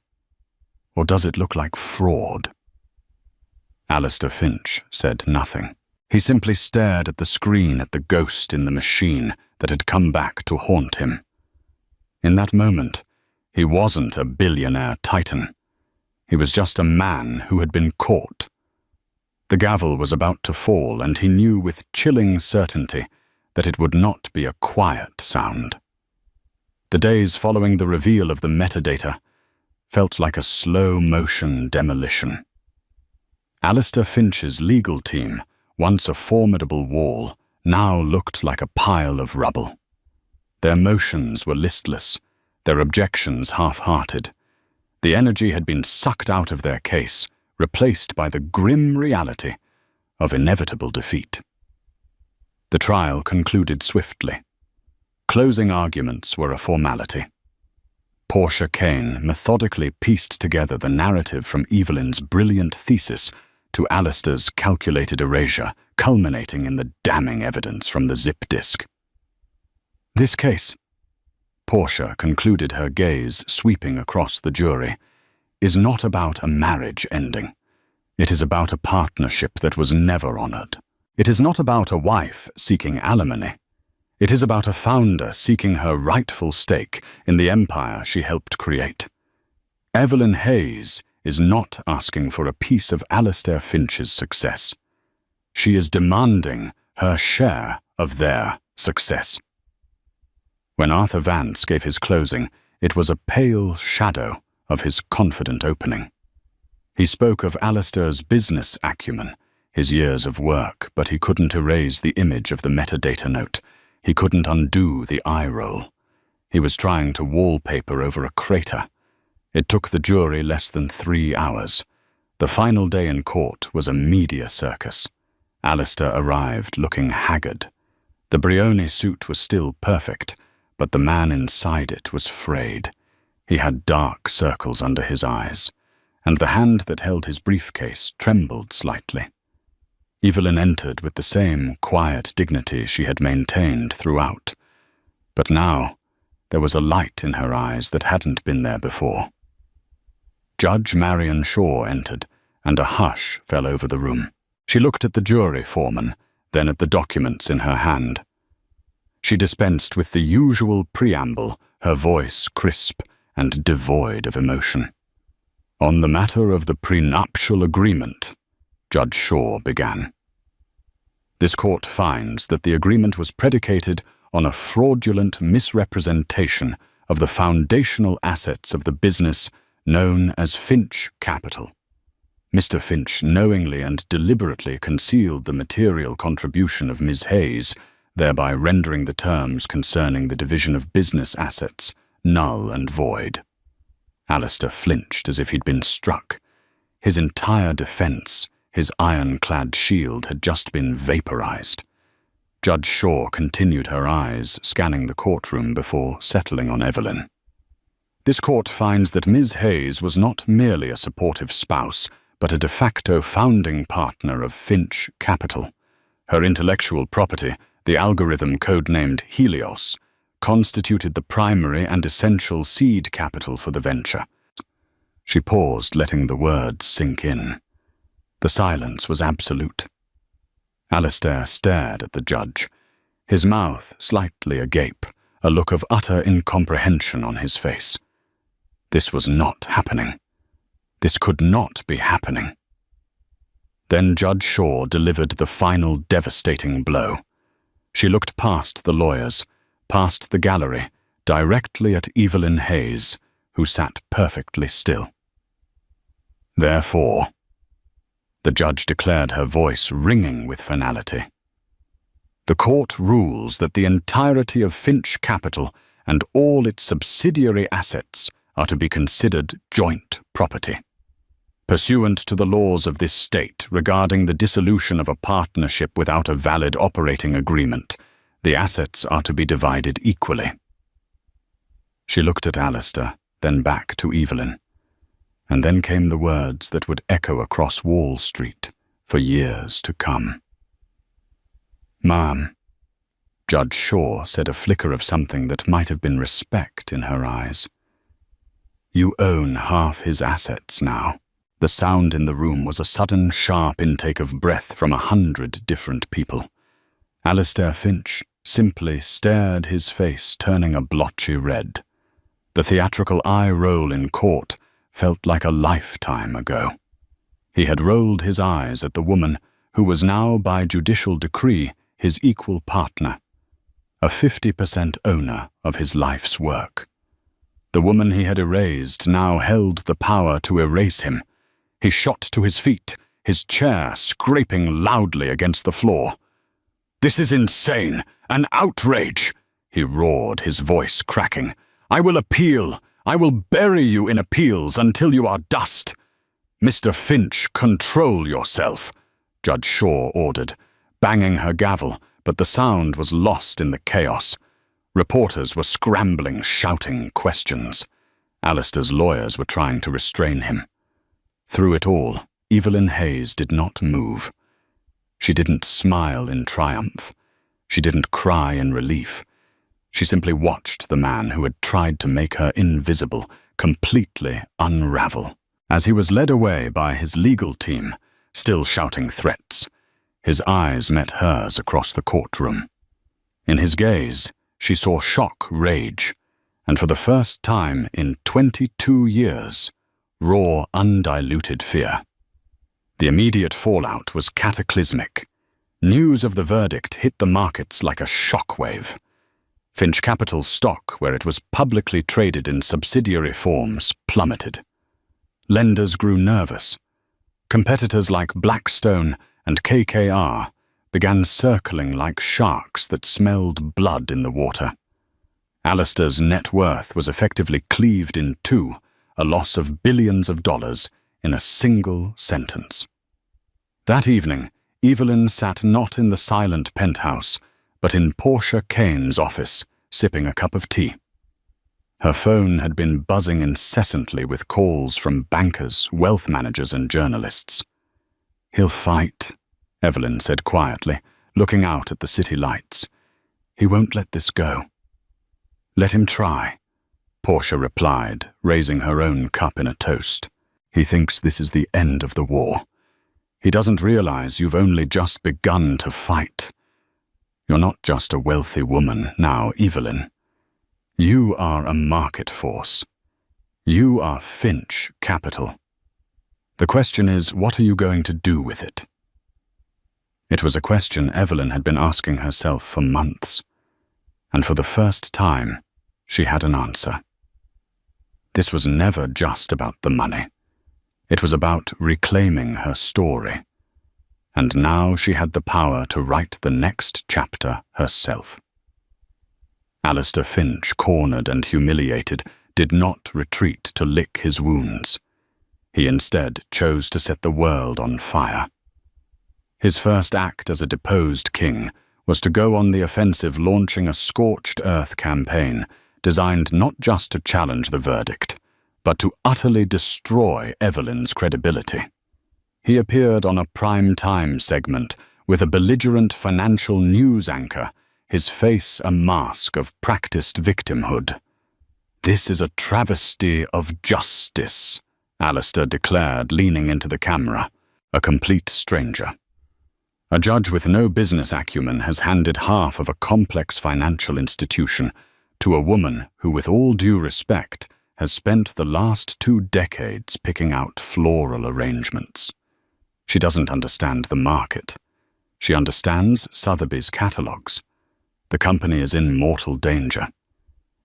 Or does it look like fraud?" Alistair Finch said nothing. He simply stared at the screen, at the ghost in the machine that had come back to haunt him. In that moment, he wasn't a billionaire titan. He was just a man who had been caught. The gavel was about to fall, and he knew with chilling certainty that it would not be a quiet sound. The days following the reveal of the metadata felt like a slow-motion demolition. Alistair Finch's legal team, once a formidable wall, now looked like a pile of rubble. Their motions were listless, their objections half-hearted. The energy had been sucked out of their case, replaced by the grim reality of inevitable defeat. The trial concluded swiftly. Closing arguments were a formality. Portia Kane methodically pieced together the narrative from Evelyn's brilliant thesis to Alistair's calculated erasure, culminating in the damning evidence from the zip disk. "This case," Portia concluded, her gaze sweeping across the jury, "is not about a marriage ending. It is about a partnership that was never honored. It is not about a wife seeking alimony. It is about a founder seeking her rightful stake in the empire she helped create. Evelyn Hayes is not asking for a piece of Alistair Finch's success. She is demanding her share of their success. When Arthur Vance gave his closing, it was a pale shadow of his confident opening. He spoke of Alistair's business acumen, his years of work, but he couldn't erase the image of the metadata note. He couldn't undo the eye roll. He was trying to wallpaper over a crater. It took the jury less than 3 hours. The final day in court was a media circus. Alistair arrived looking haggard. The Brioni suit was still perfect, but the man inside it was frayed. He had dark circles under his eyes, and the hand that held his briefcase trembled slightly. Evelyn entered with the same quiet dignity she had maintained throughout, but now there was a light in her eyes that hadn't been there before. Judge Marion Shaw entered, and a hush fell over the room. She looked at the jury foreman, then at the documents in her hand. She dispensed with the usual preamble, her voice crisp and devoid of emotion. On the matter of the prenuptial agreement, Judge Shaw began. This court finds that the agreement was predicated on a fraudulent misrepresentation of the foundational assets of the business known as Finch Capital. Mr. Finch knowingly and deliberately concealed the material contribution of Ms. Hayes, thereby rendering the terms concerning the division of business assets null and void. Alistair flinched as if he'd been struck. His entire defense, his ironclad shield, had just been vaporized. Judge Shaw continued, her eyes scanning the courtroom before settling on Evelyn. This court finds that Ms. Hayes was not merely a supportive spouse, but a de facto founding partner of Finch Capital. Her intellectual property, the algorithm codenamed Helios, constituted the primary and essential seed capital for the venture. She paused, letting the words sink in. The silence was absolute. Alistair stared at the judge, his mouth slightly agape, a look of utter incomprehension on his face. This was not happening. This could not be happening. Then Judge Shaw delivered the final devastating blow. She looked past the lawyers, past the gallery, directly at Evelyn Hayes, who sat perfectly still. Therefore, the judge declared, her voice ringing with finality, the court rules that the entirety of Finch Capital and all its subsidiary assets are to be considered joint property. Pursuant to the laws of this state regarding the dissolution of a partnership without a valid operating agreement, the assets are to be divided equally. She looked at Alistair, then back to Evelyn, and then came the words that would echo across Wall Street for years to come. "Ma'am," Judge Shaw said, a flicker of something that might have been respect in her eyes. "You own half his assets now." The sound in the room was a sudden, sharp intake of breath from 100 different people. Alistair Finch simply stared, his face turning a blotchy red. The theatrical eye roll in court felt like a lifetime ago. He had rolled his eyes at the woman who was now, by judicial decree, his equal partner, a 50% owner of his life's work. The woman he had erased now held the power to erase him. He shot to his feet, his chair scraping loudly against the floor. "This is insane, an outrage!" he roared, his voice cracking. "I will appeal. I will bury you in appeals until you are dust." "Mr. Finch, control yourself," Judge Shaw ordered, banging her gavel, but the sound was lost in the chaos. Reporters were scrambling, shouting questions. Alistair's lawyers were trying to restrain him. Through it all, Evelyn Hayes did not move. She didn't smile in triumph. She didn't cry in relief. She simply watched the man who had tried to make her invisible completely unravel. As he was led away by his legal team, still shouting threats, his eyes met hers across the courtroom. In his gaze, she saw shock, rage, and for the first time in 22 years, raw, undiluted fear. The immediate fallout was cataclysmic. News of the verdict hit the markets like a shockwave. Finch Capital's stock, where it was publicly traded in subsidiary forms, plummeted. Lenders grew nervous. Competitors like Blackstone and KKR began circling like sharks that smelled blood in the water. Alistair's net worth was effectively cleaved in two, a loss of billions of dollars in a single sentence. That evening, Evelyn sat not in the silent penthouse, but in Portia Kane's office, sipping a cup of tea. Her phone had been buzzing incessantly with calls from bankers, wealth managers, and journalists. "He'll fight," Evelyn said quietly, looking out at the city lights. "He won't let this go." "Let him try," Portia replied, raising her own cup in a toast. "He thinks this is the end of the war. He doesn't realize you've only just begun to fight. You're not just a wealthy woman now, Evelyn. You are a market force. You are Finch Capital. The question is, what are you going to do with it?" It was a question Evelyn had been asking herself for months, and for the first time, she had an answer. This was never just about the money. It was about reclaiming her story. And now she had the power to write the next chapter herself. Alistair Finch, cornered and humiliated, did not retreat to lick his wounds. He instead chose to set the world on fire. His first act as a deposed king was to go on the offensive, launching a scorched earth campaign designed not just to challenge the verdict, but to utterly destroy Evelyn's credibility. He appeared on a prime-time segment with a belligerent financial news anchor, his face a mask of practiced victimhood. "This is a travesty of justice," Alistair declared, leaning into the camera, a complete stranger. A judge with no business acumen has handed half of a complex financial institution to a woman who, with all due respect, has spent the last 2 decades picking out floral arrangements. She doesn't understand the market. She understands Sotheby's catalogs. The company is in mortal danger.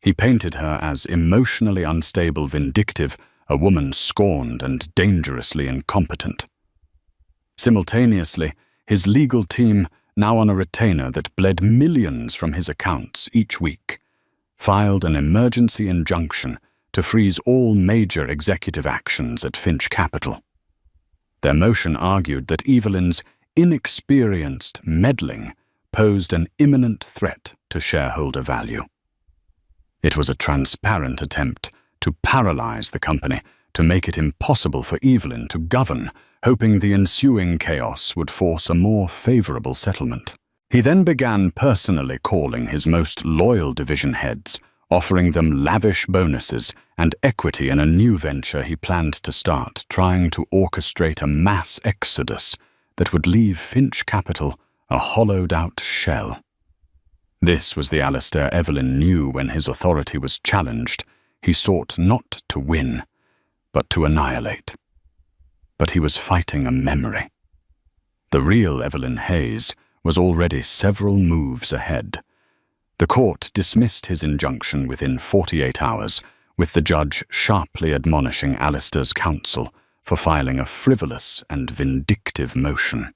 He painted her as emotionally unstable, vindictive, a woman scorned and dangerously incompetent. Simultaneously, his legal team, now on a retainer that bled millions from his accounts each week, filed an emergency injunction to freeze all major executive actions at Finch Capital. Their motion argued that Evelyn's inexperienced meddling posed an imminent threat to shareholder value. It was a transparent attempt to paralyze the company, to make it impossible for Evelyn to govern, hoping the ensuing chaos would force a more favorable settlement. He then began personally calling his most loyal division heads, offering them lavish bonuses and equity in a new venture he planned to start, trying to orchestrate a mass exodus that would leave Finch Capital a hollowed-out shell. This was the Alistair Evelyn knew when his authority was challenged. He sought not to win, but to annihilate. But he was fighting a memory. The real Evelyn Hayes was already several moves ahead. The court dismissed his injunction within 48 hours, with the judge sharply admonishing Alistair's counsel for filing a frivolous and vindictive motion.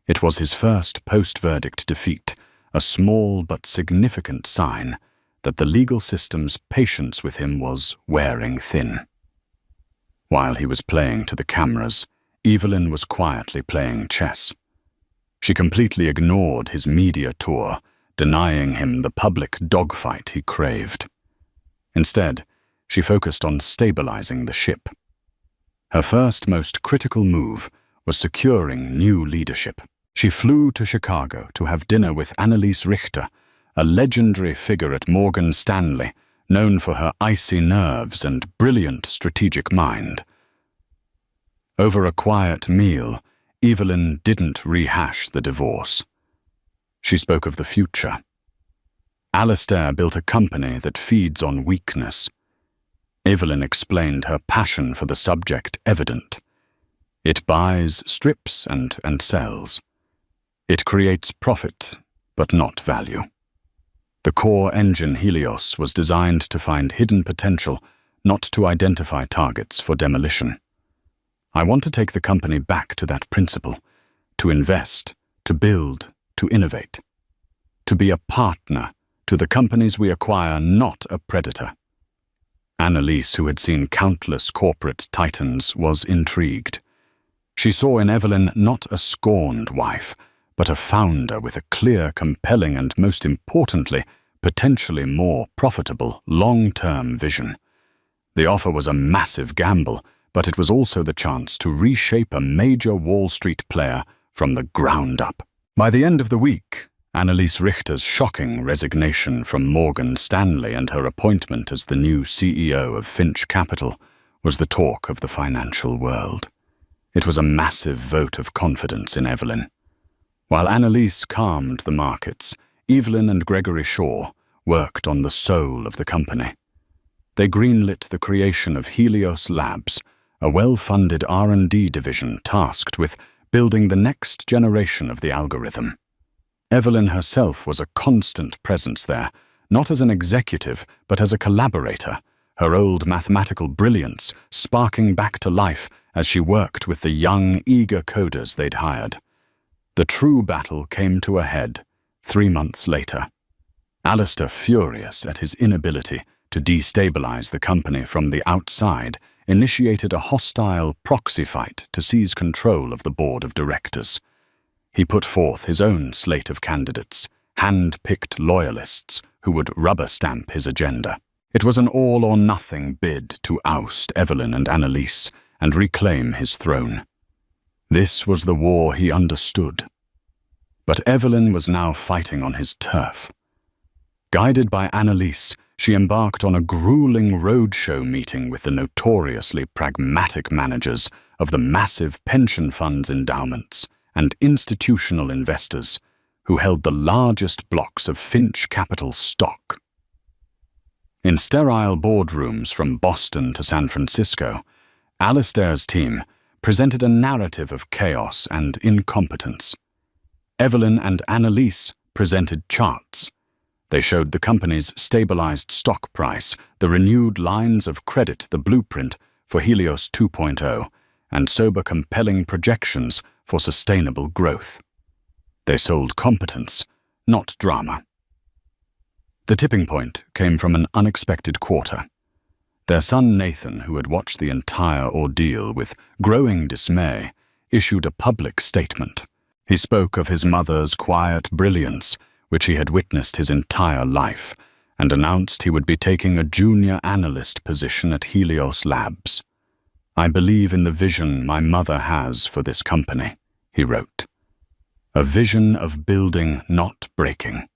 It was his first post-verdict defeat, a small but significant sign that the legal system's patience with him was wearing thin. While he was playing to the cameras, Evelyn was quietly playing chess. She completely ignored his media tour, denying him the public dogfight he craved. Instead, she focused on stabilizing the ship. Her first, most critical move was securing new leadership. She flew to Chicago to have dinner with Anneliese Richter, a legendary figure at Morgan Stanley, known for her icy nerves and brilliant strategic mind. Over a quiet meal, Evelyn didn't rehash the divorce. She spoke of the future, Alistair built a company that feeds on weakness. Evelyn explained her passion for the subject evident. It buys, strips, and sells. It creates profit, but not value. The core engine Helios was designed to find hidden potential, not to identify targets for demolition. I want to take the company back to that principle, to invest, to build, to innovate, to be a partner to the companies we acquire, not a predator. Annalise, who had seen countless corporate titans, was intrigued. She saw in Evelyn not a scorned wife, but a founder with a clear, compelling, and most importantly, potentially more profitable, long-term vision. The offer was a massive gamble, but it was also the chance to reshape a major Wall Street player from the ground up. By the end of the week, Annalise Richter's shocking resignation from Morgan Stanley and her appointment as the new CEO of Finch Capital was the talk of the financial world. It was a massive vote of confidence in Evelyn. While Annalise calmed the markets, Evelyn and Gregory Shaw worked on the soul of the company. They greenlit the creation of Helios Labs, a well-funded R&D division tasked with building the next generation of the algorithm. Evelyn herself was a constant presence there, not as an executive, but as a collaborator, her old mathematical brilliance sparking back to life as she worked with the young, eager coders they'd hired. The true battle came to a head 3 months later. Alistair, furious at his inability to destabilize the company from the outside, initiated a hostile proxy fight to seize control of the board of directors. He put forth his own slate of candidates, hand-picked loyalists who would rubber-stamp his agenda. It was an all-or-nothing bid to oust Evelyn and Annalise and reclaim his throne. This was the war he understood. But Evelyn was now fighting on his turf. Guided by Annalise, she embarked on a grueling roadshow meeting with the notoriously pragmatic managers of the massive pension funds endowments and institutional investors who held the largest blocks of Finch Capital stock. In sterile boardrooms from Boston to San Francisco, Alistair's team presented a narrative of chaos and incompetence. Evelyn and Annalise presented charts. They showed the company's stabilized stock price, the renewed lines of credit, the blueprint for Helios 2.0, and sober, compelling projections for sustainable growth. They sold competence, not drama. The tipping point came from an unexpected quarter. Their son Nathan, who had watched the entire ordeal with growing dismay, issued a public statement. He spoke of his mother's quiet brilliance, which he had witnessed his entire life, and announced he would be taking a junior analyst position at Helios Labs. "I believe in the vision my mother has for this company," he wrote. A vision of building, not breaking.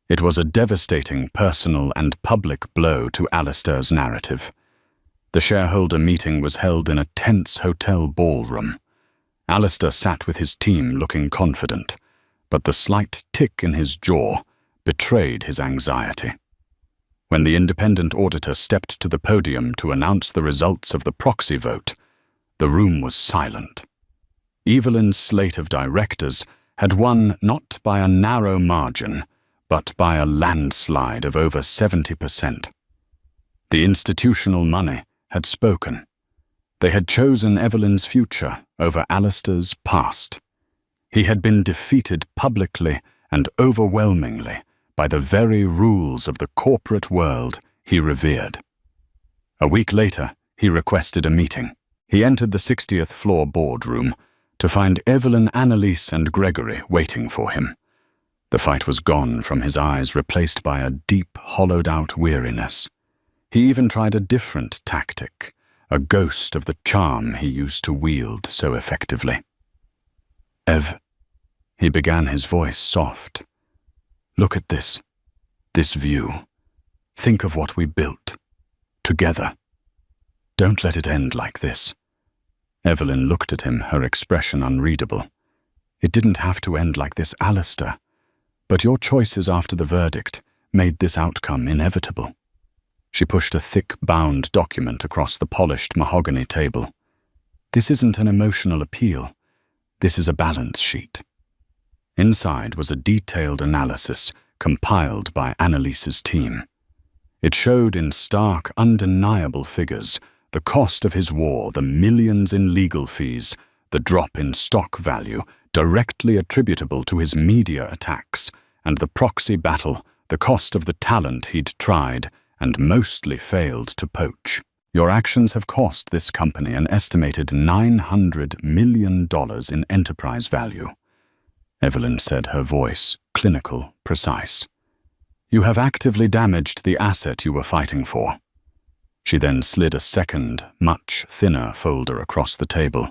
It was a devastating personal and public blow to Alistair's narrative. The shareholder meeting was held in a tense hotel ballroom. Alistair sat with his team looking confident, but the slight tick in his jaw betrayed his anxiety. When the independent auditor stepped to the podium to announce the results of the proxy vote, the room was silent. Evelyn's slate of directors had won not by a narrow margin, but by a landslide of over 70%. The institutional money had spoken. They had chosen Evelyn's future over Alistair's past. He had been defeated publicly and overwhelmingly by the very rules of the corporate world he revered. A week later, he requested a meeting. He entered the 60th floor boardroom to find Evelyn, Annalise, and Gregory waiting for him. The fight was gone from his eyes, replaced by a deep, hollowed-out weariness. He even tried a different tactic, a ghost of the charm he used to wield so effectively. "Ev," he began, his voice soft. "Look at this view. Think of what we built. Together. Don't let it end like this." Evelyn looked at him, her expression unreadable. "It didn't have to end like this, Alistair. But your choices after the verdict made this outcome inevitable. She pushed a thick, bound document across the polished mahogany table. This isn't an emotional appeal. This is a balance sheet. Inside was a detailed analysis compiled by Annalise's team. It showed in stark, undeniable figures the cost of his war, the millions in legal fees, the drop in stock value directly attributable to his media attacks, and the proxy battle, the cost of the talent he'd tried and mostly failed to poach. Your actions have cost this company an estimated $900 million in enterprise value. Evelyn said, her voice clinical, precise. You have actively damaged the asset you were fighting for. She then slid a second, much thinner folder across the table.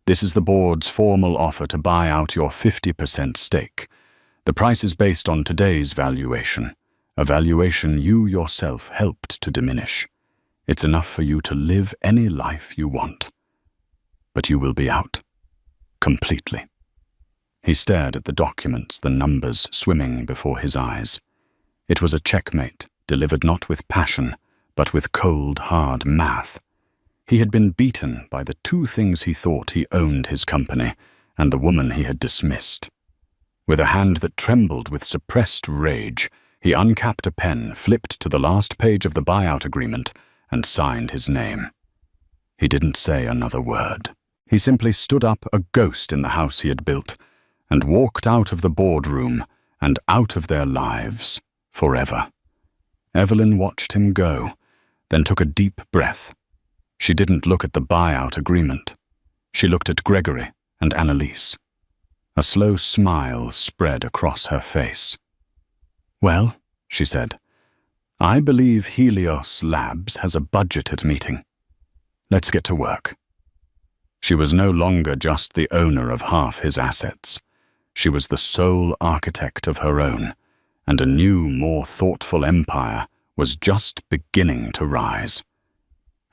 This is the board's formal offer to buy out your 50% stake. The price is based on today's valuation, a valuation you yourself helped to diminish. It's enough for you to live any life you want. But you will be out. Completely. He stared at the documents, the numbers swimming before his eyes. It was a checkmate, delivered not with passion, but with cold, hard math. He had been beaten by the two things he thought he owned his company, and the woman he had dismissed. With a hand that trembled with suppressed rage, he uncapped a pen, flipped to the last page of the buyout agreement, and signed his name. He didn't say another word. He simply stood up, a ghost in the house he had built, and walked out of the boardroom and out of their lives forever. Evelyn watched him go, then took a deep breath. She didn't look at the buyout agreement. She looked at Gregory and Annalise. A slow smile spread across her face. Well, she said, I believe Helios Labs has a budgeted meeting. Let's get to work. She was no longer just the owner of half his assets. She was the sole architect of her own, and a new, more thoughtful empire was just beginning to rise.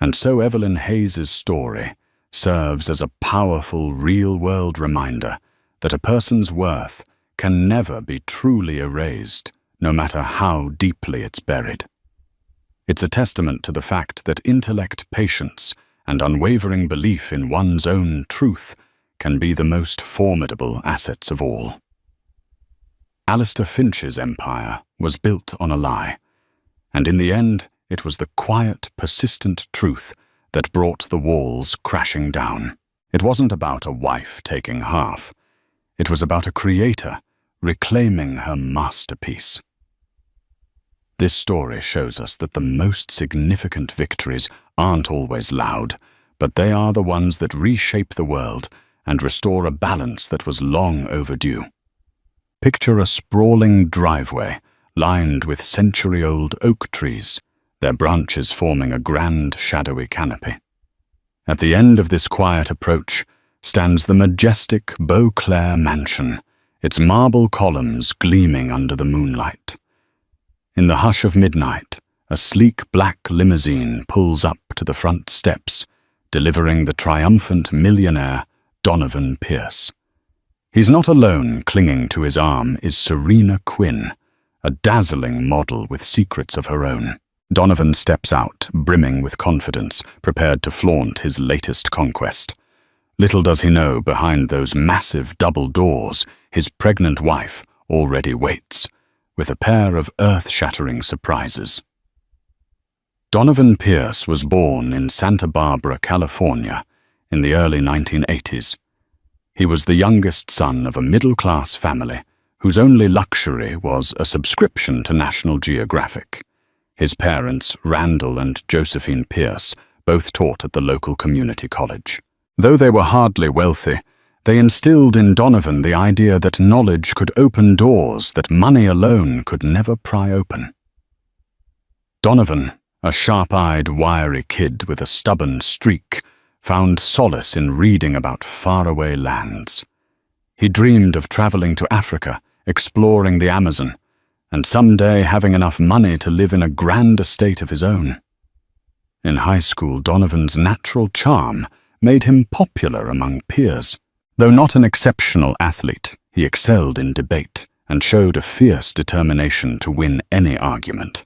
And so Evelyn Hayes's story serves as a powerful, real-world reminder that a person's worth can never be truly erased, no matter how deeply it's buried. It's a testament to the fact that intellect, patience, and unwavering belief in one's own truth can be the most formidable assets of all. Alistair Finch's empire was built on a lie, and in the end, it was the quiet, persistent truth that brought the walls crashing down. It wasn't about a wife taking half. It was about a creator reclaiming her masterpiece. This story shows us that the most significant victories aren't always loud, but they are the ones that reshape the world and restore a balance that was long overdue. Picture a sprawling driveway lined with century-old oak trees, their branches forming a grand, shadowy canopy. At the end of this quiet approach stands the majestic Beauclair mansion, its marble columns gleaming under the moonlight. In the hush of midnight, a sleek black limousine pulls up to the front steps, delivering the triumphant millionaire Donovan Pierce. He's not alone. Clinging to his arm is Serena Quinn, a dazzling model with secrets of her own. Donovan steps out, brimming with confidence, prepared to flaunt his latest conquest. Little does he know, behind those massive double doors, his pregnant wife already waits, with a pair of earth-shattering surprises. Donovan Pierce was born in Santa Barbara, California, in the early 1980s. He was the youngest son of a middle-class family whose only luxury was a subscription to National Geographic. His parents, Randall and Josephine Pierce, both taught at the local community college. Though they were hardly wealthy, they instilled in Donovan the idea that knowledge could open doors that money alone could never pry open. Donovan, a sharp-eyed, wiry kid with a stubborn streak, found solace in reading about faraway lands. He dreamed of traveling to Africa, exploring the Amazon, and someday having enough money to live in a grand estate of his own. In high school, Donovan's natural charm made him popular among peers. Though not an exceptional athlete, he excelled in debate and showed a fierce determination to win any argument.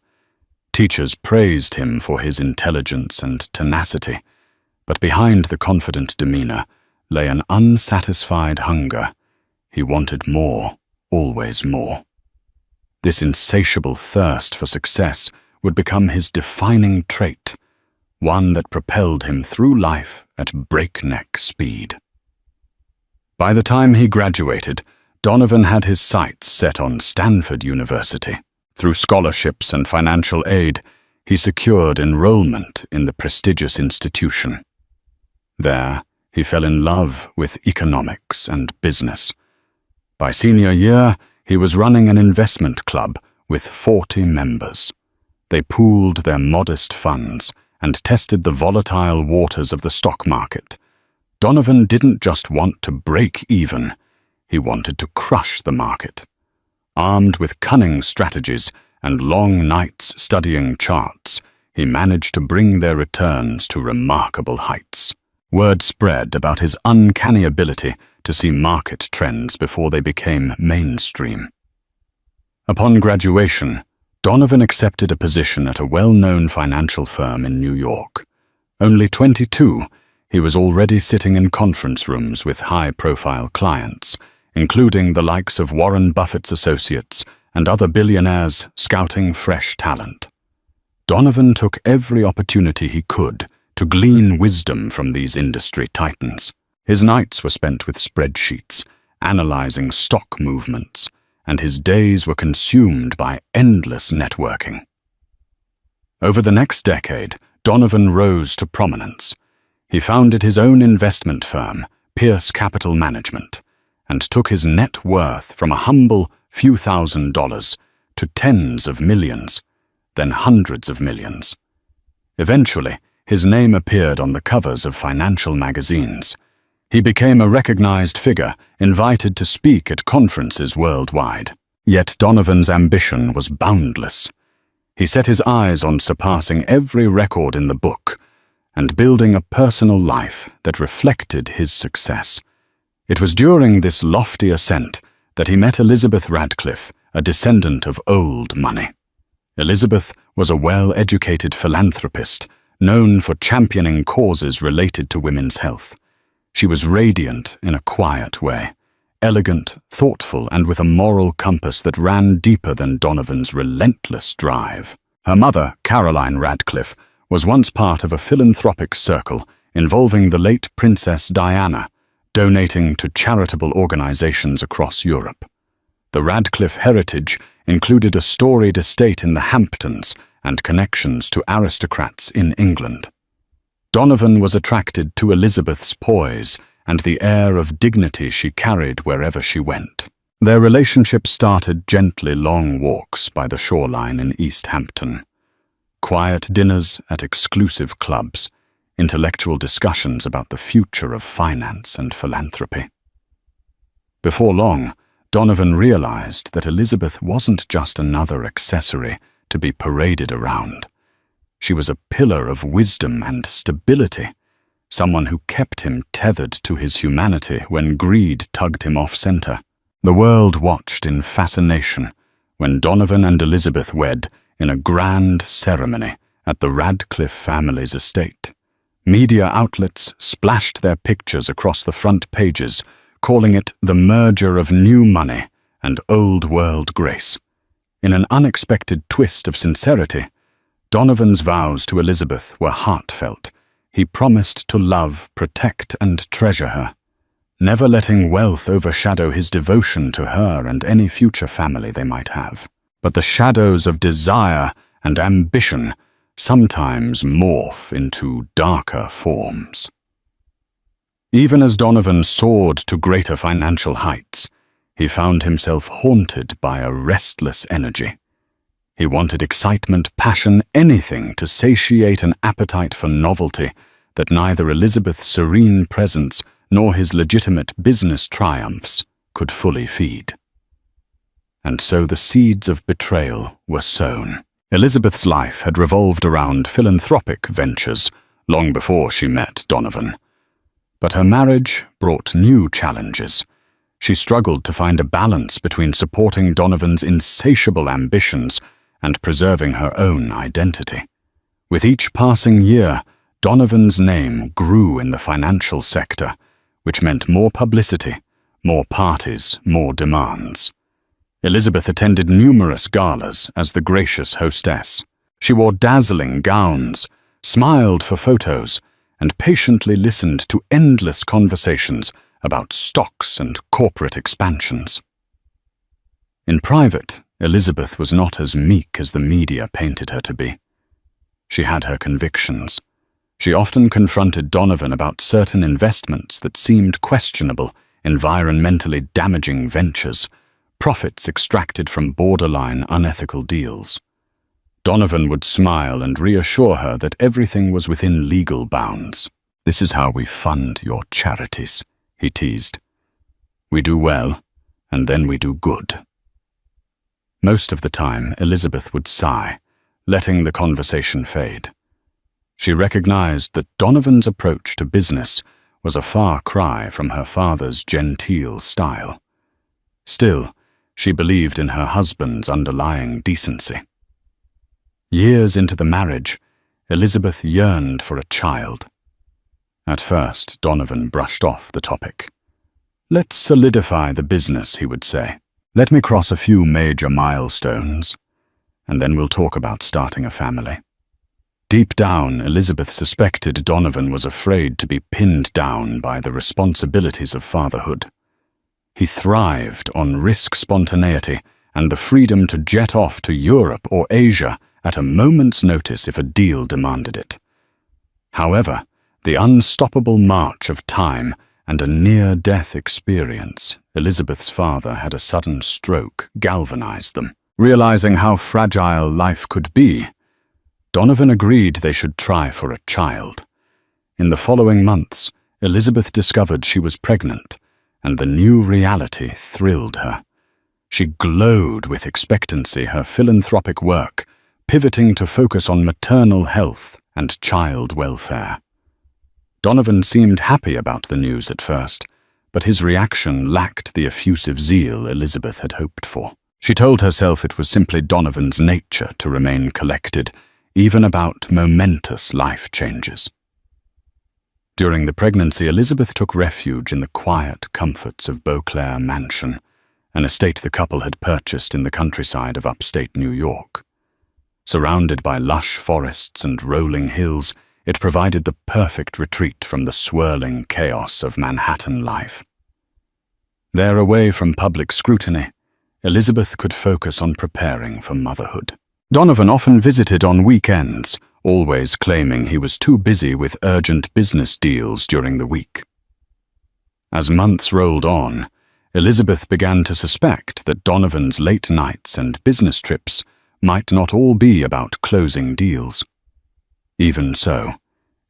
Teachers praised him for his intelligence and tenacity, but behind the confident demeanor lay an unsatisfied hunger. He wanted more, always more. This insatiable thirst for success would become his defining trait, one that propelled him through life at breakneck speed. By the time he graduated, Donovan had his sights set on Stanford University. Through scholarships and financial aid, he secured enrollment in the prestigious institution. There, he fell in love with economics and business. By senior year, he was running an investment club with 40 members. They pooled their modest funds and tested the volatile waters of the stock market. Donovan didn't just want to break even, he wanted to crush the market. Armed with cunning strategies and long nights studying charts, he managed to bring their returns to remarkable heights. Word spread about his uncanny ability to see market trends before they became mainstream. Upon graduation, Donovan accepted a position at a well-known financial firm in New York. Only 22, he was already sitting in conference rooms with high-profile clients, including the likes of Warren Buffett's associates and other billionaires scouting fresh talent. Donovan took every opportunity he could to glean wisdom from these industry titans. His nights were spent with spreadsheets, analyzing stock movements, and his days were consumed by endless networking. Over the next decade, Donovan rose to prominence. He founded his own investment firm, Pierce Capital Management, and took his net worth from a humble few $1,000s to tens of millions, then hundreds of millions. Eventually, his name appeared on the covers of financial magazines. He became a recognized figure, invited to speak at conferences worldwide. Yet Donovan's ambition was boundless. He set his eyes on surpassing every record in the book and building a personal life that reflected his success. It was during this lofty ascent that he met Elizabeth Radcliffe, a descendant of old money. Elizabeth was a well-educated philanthropist, known for championing causes related to women's health. She was radiant in a quiet way, elegant, thoughtful, and with a moral compass that ran deeper than Donovan's relentless drive. Her mother, Caroline Radcliffe, was once part of a philanthropic circle involving the late Princess Diana, donating to charitable organizations across Europe. The Radcliffe heritage included a storied estate in the Hamptons and connections to aristocrats in England. Donovan was attracted to Elizabeth's poise and the air of dignity she carried wherever she went. Their relationship started gently long walks by the shoreline in East Hampton, quiet dinners at exclusive clubs, intellectual discussions about the future of finance and philanthropy. Before long, Donovan realized that Elizabeth wasn't just another accessory to be paraded around. She was a pillar of wisdom and stability, someone who kept him tethered to his humanity when greed tugged him off-center. The world watched in fascination when Donovan and Elizabeth wed in a grand ceremony at the Radcliffe family's estate. Media outlets splashed their pictures across the front pages, calling it the merger of new money and old-world grace. In an unexpected twist of sincerity, Donovan's vows to Elizabeth were heartfelt. He promised to love, protect, and treasure her, never letting wealth overshadow his devotion to her and any future family they might have. But the shadows of desire and ambition sometimes morph into darker forms. Even as Donovan soared to greater financial heights, he found himself haunted by a restless energy. He wanted excitement, passion, anything to satiate an appetite for novelty that neither Elizabeth's serene presence nor his legitimate business triumphs could fully feed. And so the seeds of betrayal were sown. Elizabeth's life had revolved around philanthropic ventures long before she met Donovan. But her marriage brought new challenges. She struggled to find a balance between supporting Donovan's insatiable ambitions and preserving her own identity. With each passing year, Donovan's name grew in the financial sector, which meant more publicity, more parties, more demands. Elizabeth attended numerous galas as the gracious hostess. She wore dazzling gowns, smiled for photos, and patiently listened to endless conversations about stocks and corporate expansions. In private, Elizabeth was not as meek as the media painted her to be. She had her convictions. She often confronted Donovan about certain investments that seemed questionable, environmentally damaging ventures, profits extracted from borderline unethical deals. Donovan would smile and reassure her that everything was within legal bounds. "This is how we fund your charities," he teased. "We do well, and then we do good." Most of the time, Elizabeth would sigh, letting the conversation fade. She recognized that Donovan's approach to business was a far cry from her father's genteel style. Still, she believed in her husband's underlying decency. Years into the marriage, Elizabeth yearned for a child. At first, Donovan brushed off the topic. "Let's solidify the business," he would say. "Let me cross a few major milestones, and then we'll talk about starting a family." Deep down, Elizabeth suspected Donovan was afraid to be pinned down by the responsibilities of fatherhood. He thrived on risk spontaneity and the freedom to jet off to Europe or Asia at a moment's notice if a deal demanded it. However, the unstoppable march of time and a near-death experience, Elizabeth's father had a sudden stroke, galvanized them. Realizing how fragile life could be, Donovan agreed they should try for a child. In the following months, Elizabeth discovered she was pregnant, and the new reality thrilled her. She glowed with expectancy, her philanthropic work pivoting to focus on maternal health and child welfare. Donovan seemed happy about the news at first, but his reaction lacked the effusive zeal Elizabeth had hoped for. She told herself it was simply Donovan's nature to remain collected, even about momentous life changes. During the pregnancy, Elizabeth took refuge in the quiet comforts of Beauclair Mansion, an estate the couple had purchased in the countryside of upstate New York. Surrounded by lush forests and rolling hills, it provided the perfect retreat from the swirling chaos of Manhattan life. There, away from public scrutiny, Elizabeth could focus on preparing for motherhood. Donovan often visited on weekends, always claiming he was too busy with urgent business deals during the week. As months rolled on, Elizabeth began to suspect that Donovan's late nights and business trips might not all be about closing deals. Even so,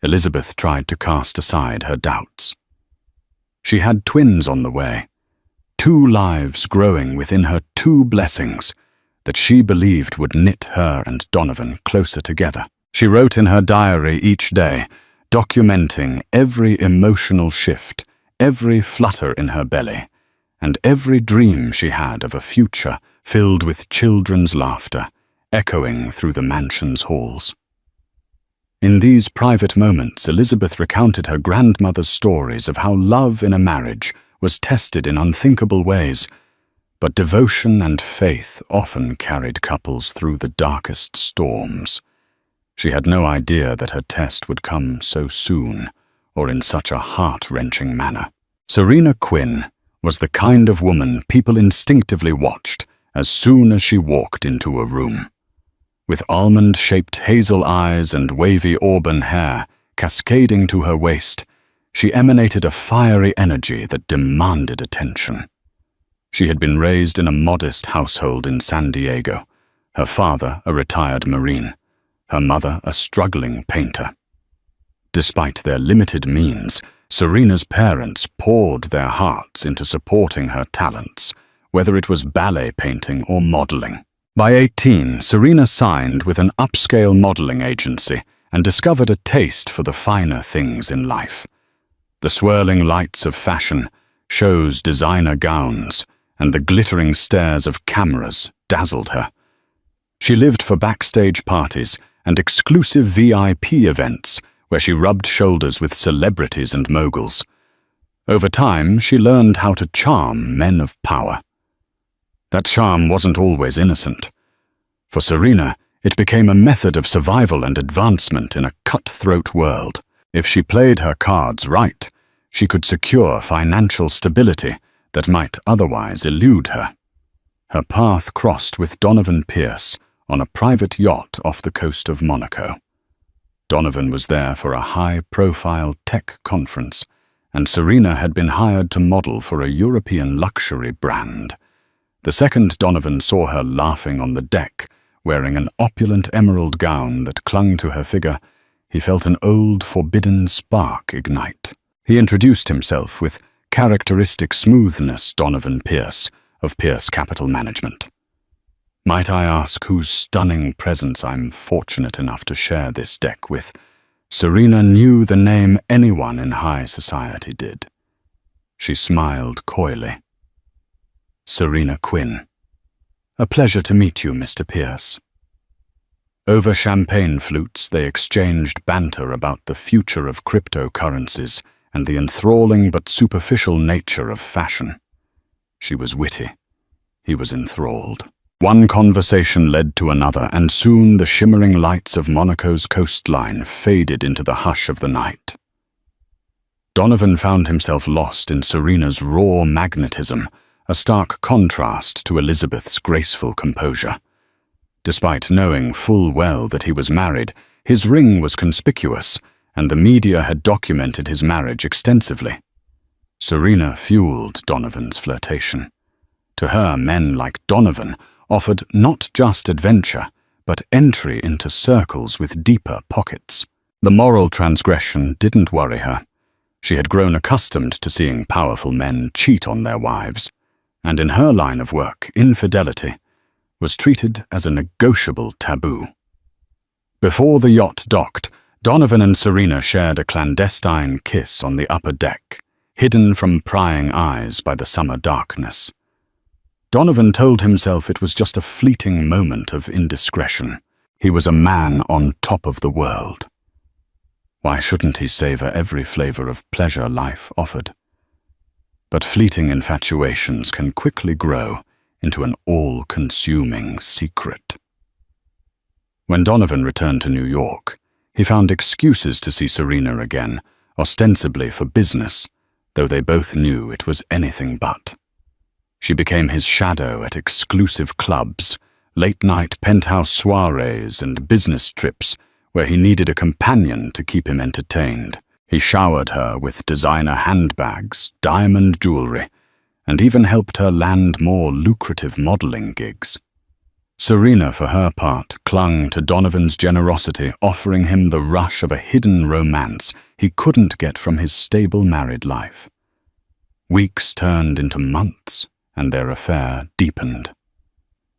Elizabeth tried to cast aside her doubts. She had twins on the way, 2 lives growing within her 2 blessings that she believed would knit her and Donovan closer together. She wrote in her diary each day, documenting every emotional shift, every flutter in her belly, and every dream she had of a future filled with children's laughter, echoing through the mansion's halls. In these private moments, Elizabeth recounted her grandmother's stories of how love in a marriage was tested in unthinkable ways, but devotion and faith often carried couples through the darkest storms. She had no idea that her test would come so soon, or in such a heart-wrenching manner. Serena Quinn was the kind of woman people instinctively watched as soon as she walked into a room. With almond-shaped hazel eyes and wavy auburn hair cascading to her waist, she emanated a fiery energy that demanded attention. She had been raised in a modest household in San Diego, her father a retired Marine, her mother a struggling painter. Despite their limited means, Serena's parents poured their hearts into supporting her talents, whether it was ballet painting or modeling. By 18, Serena signed with an upscale modeling agency and discovered a taste for the finer things in life. The swirling lights of fashion, Show's designer gowns and the glittering stares of cameras dazzled her. She lived for backstage parties and exclusive VIP events where she rubbed shoulders with celebrities and moguls. Over time, she learned how to charm men of power. That charm wasn't always innocent. For Serena, it became a method of survival and advancement in a cutthroat world. If she played her cards right, she could secure financial stability that might otherwise elude her. Her path crossed with Donovan Pierce on a private yacht off the coast of Monaco. Donovan was there for a high-profile tech conference, and Serena had been hired to model for a European luxury brand. The second Donovan saw her laughing on the deck, wearing an opulent emerald gown that clung to her figure, he felt an old, forbidden spark ignite. He introduced himself with characteristic smoothness, Donovan Pierce, of Pierce Capital Management. Might I ask whose stunning presence I'm fortunate enough to share this deck with? Serena knew the name anyone in high society did. She smiled coyly. Serena Quinn. A pleasure to meet you, Mr. Pierce. Over champagne flutes, they exchanged banter about the future of cryptocurrencies and the enthralling but superficial nature of fashion. She was witty. He was enthralled. One conversation led to another, and soon the shimmering lights of Monaco's coastline faded into the hush of the night. Donovan found himself lost in Serena's raw magnetism, a stark contrast to Elizabeth's graceful composure. Despite knowing full well that he was married, his ring was conspicuous, and the media had documented his marriage extensively. Serena fueled Donovan's flirtation. To her, men like Donovan offered not just adventure, but entry into circles with deeper pockets. The moral transgression didn't worry her. She had grown accustomed to seeing powerful men cheat on their wives, and in her line of work, infidelity was treated as a negotiable taboo. Before the yacht docked, Donovan and Serena shared a clandestine kiss on the upper deck, hidden from prying eyes by the summer darkness. Donovan told himself it was just a fleeting moment of indiscretion. He was a man on top of the world. Why shouldn't he savor every flavor of pleasure life offered? But fleeting infatuations can quickly grow into an all-consuming secret. When Donovan returned to New York, he found excuses to see Serena again, ostensibly for business, though they both knew it was anything but. She became his shadow at exclusive clubs, late-night penthouse soirees and business trips where he needed a companion to keep him entertained. He showered her with designer handbags, diamond jewelry, and even helped her land more lucrative modeling gigs. Serena, for her part, clung to Donovan's generosity, offering him the rush of a hidden romance he couldn't get from his stable married life. Weeks turned into months, and their affair deepened.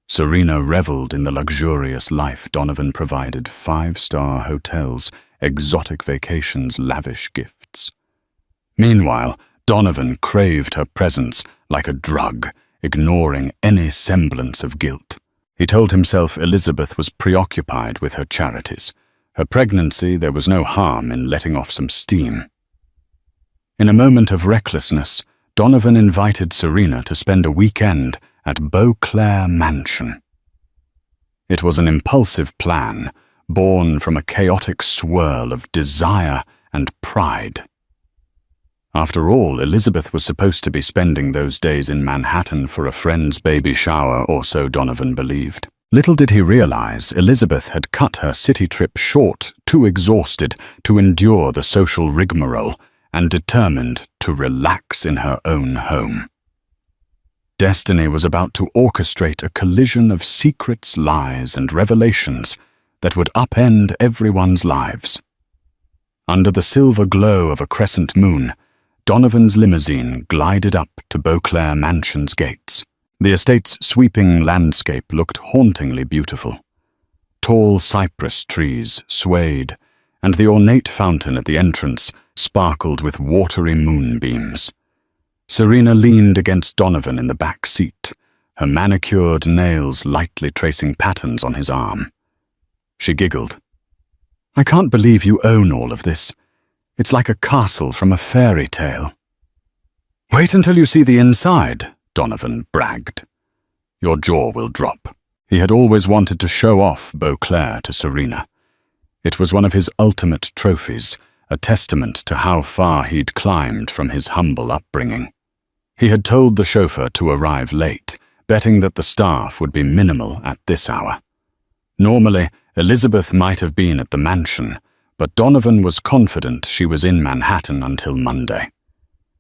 Serena reveled in the luxurious life Donovan provided: 5-star hotels, exotic vacations, lavish gifts. Meanwhile, Donovan craved her presence like a drug, ignoring any semblance of guilt. He told himself Elizabeth was preoccupied with her charities. Her pregnancy, there was no harm in letting off some steam. In a moment of recklessness, Donovan invited Serena to spend a weekend at Beauclair Mansion. It was an impulsive plan, born from a chaotic swirl of desire and pride. After all, Elizabeth was supposed to be spending those days in Manhattan for a friend's baby shower, or so Donovan believed. Little did he realize Elizabeth had cut her city trip short, too exhausted to endure the social rigmarole, and determined to relax in her own home. Destiny was about to orchestrate a collision of secrets, lies, and revelations that would upend everyone's lives. Under the silver glow of a crescent moon, Donovan's limousine glided up to Beauclair Mansion's gates. The estate's sweeping landscape looked hauntingly beautiful. Tall cypress trees swayed, and the ornate fountain at the entrance sparkled with watery moonbeams. Serena leaned against Donovan in the back seat, her manicured nails lightly tracing patterns on his arm. She giggled. "I can't believe you own all of this. It's like a castle from a fairy tale." "Wait until you see the inside," Donovan bragged. "Your jaw will drop." He had always wanted to show off Beauclair to Serena. It was one of his ultimate trophies, a testament to how far he'd climbed from his humble upbringing. He had told the chauffeur to arrive late, betting that the staff would be minimal at this hour. Normally, Elizabeth might have been at the mansion, but Donovan was confident she was in Manhattan until Monday.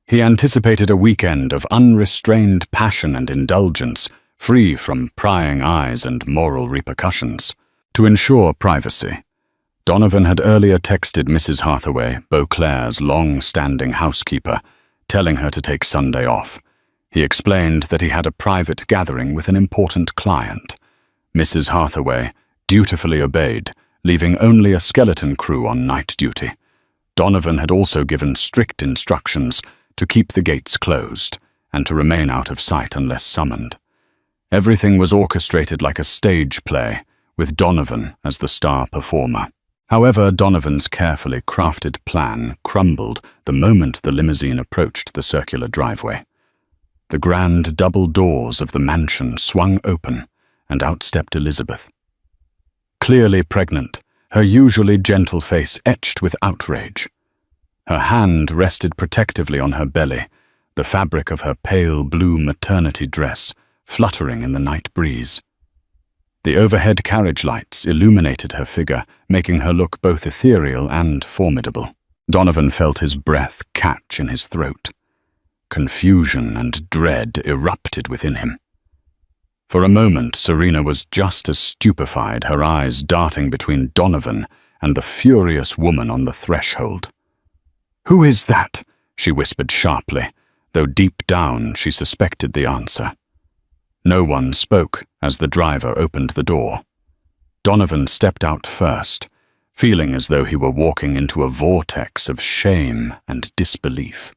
He anticipated a weekend of unrestrained passion and indulgence, free from prying eyes and moral repercussions. To ensure privacy, Donovan had earlier texted Mrs. Hathaway, Beauclair's long-standing housekeeper, telling her to take Sunday off. He explained that he had a private gathering with an important client. Mrs. Hathaway dutifully obeyed, leaving only a skeleton crew on night duty. Donovan had also given strict instructions to keep the gates closed and to remain out of sight unless summoned. Everything was orchestrated like a stage play, with Donovan as the star performer. However, Donovan's carefully crafted plan crumbled the moment the limousine approached the circular driveway. The grand double doors of the mansion swung open, and out stepped Elizabeth. Clearly pregnant, her usually gentle face etched with outrage. Her hand rested protectively on her belly, the fabric of her pale blue maternity dress fluttering in the night breeze. The overhead carriage lights illuminated her figure, making her look both ethereal and formidable. Donovan felt his breath catch in his throat. Confusion and dread erupted within him. For a moment, Serena was just as stupefied, her eyes darting between Donovan and the furious woman on the threshold. "Who is that?" she whispered sharply, though deep down she suspected the answer. No one spoke as the driver opened the door. Donovan stepped out first, feeling as though he were walking into a vortex of shame and disbelief.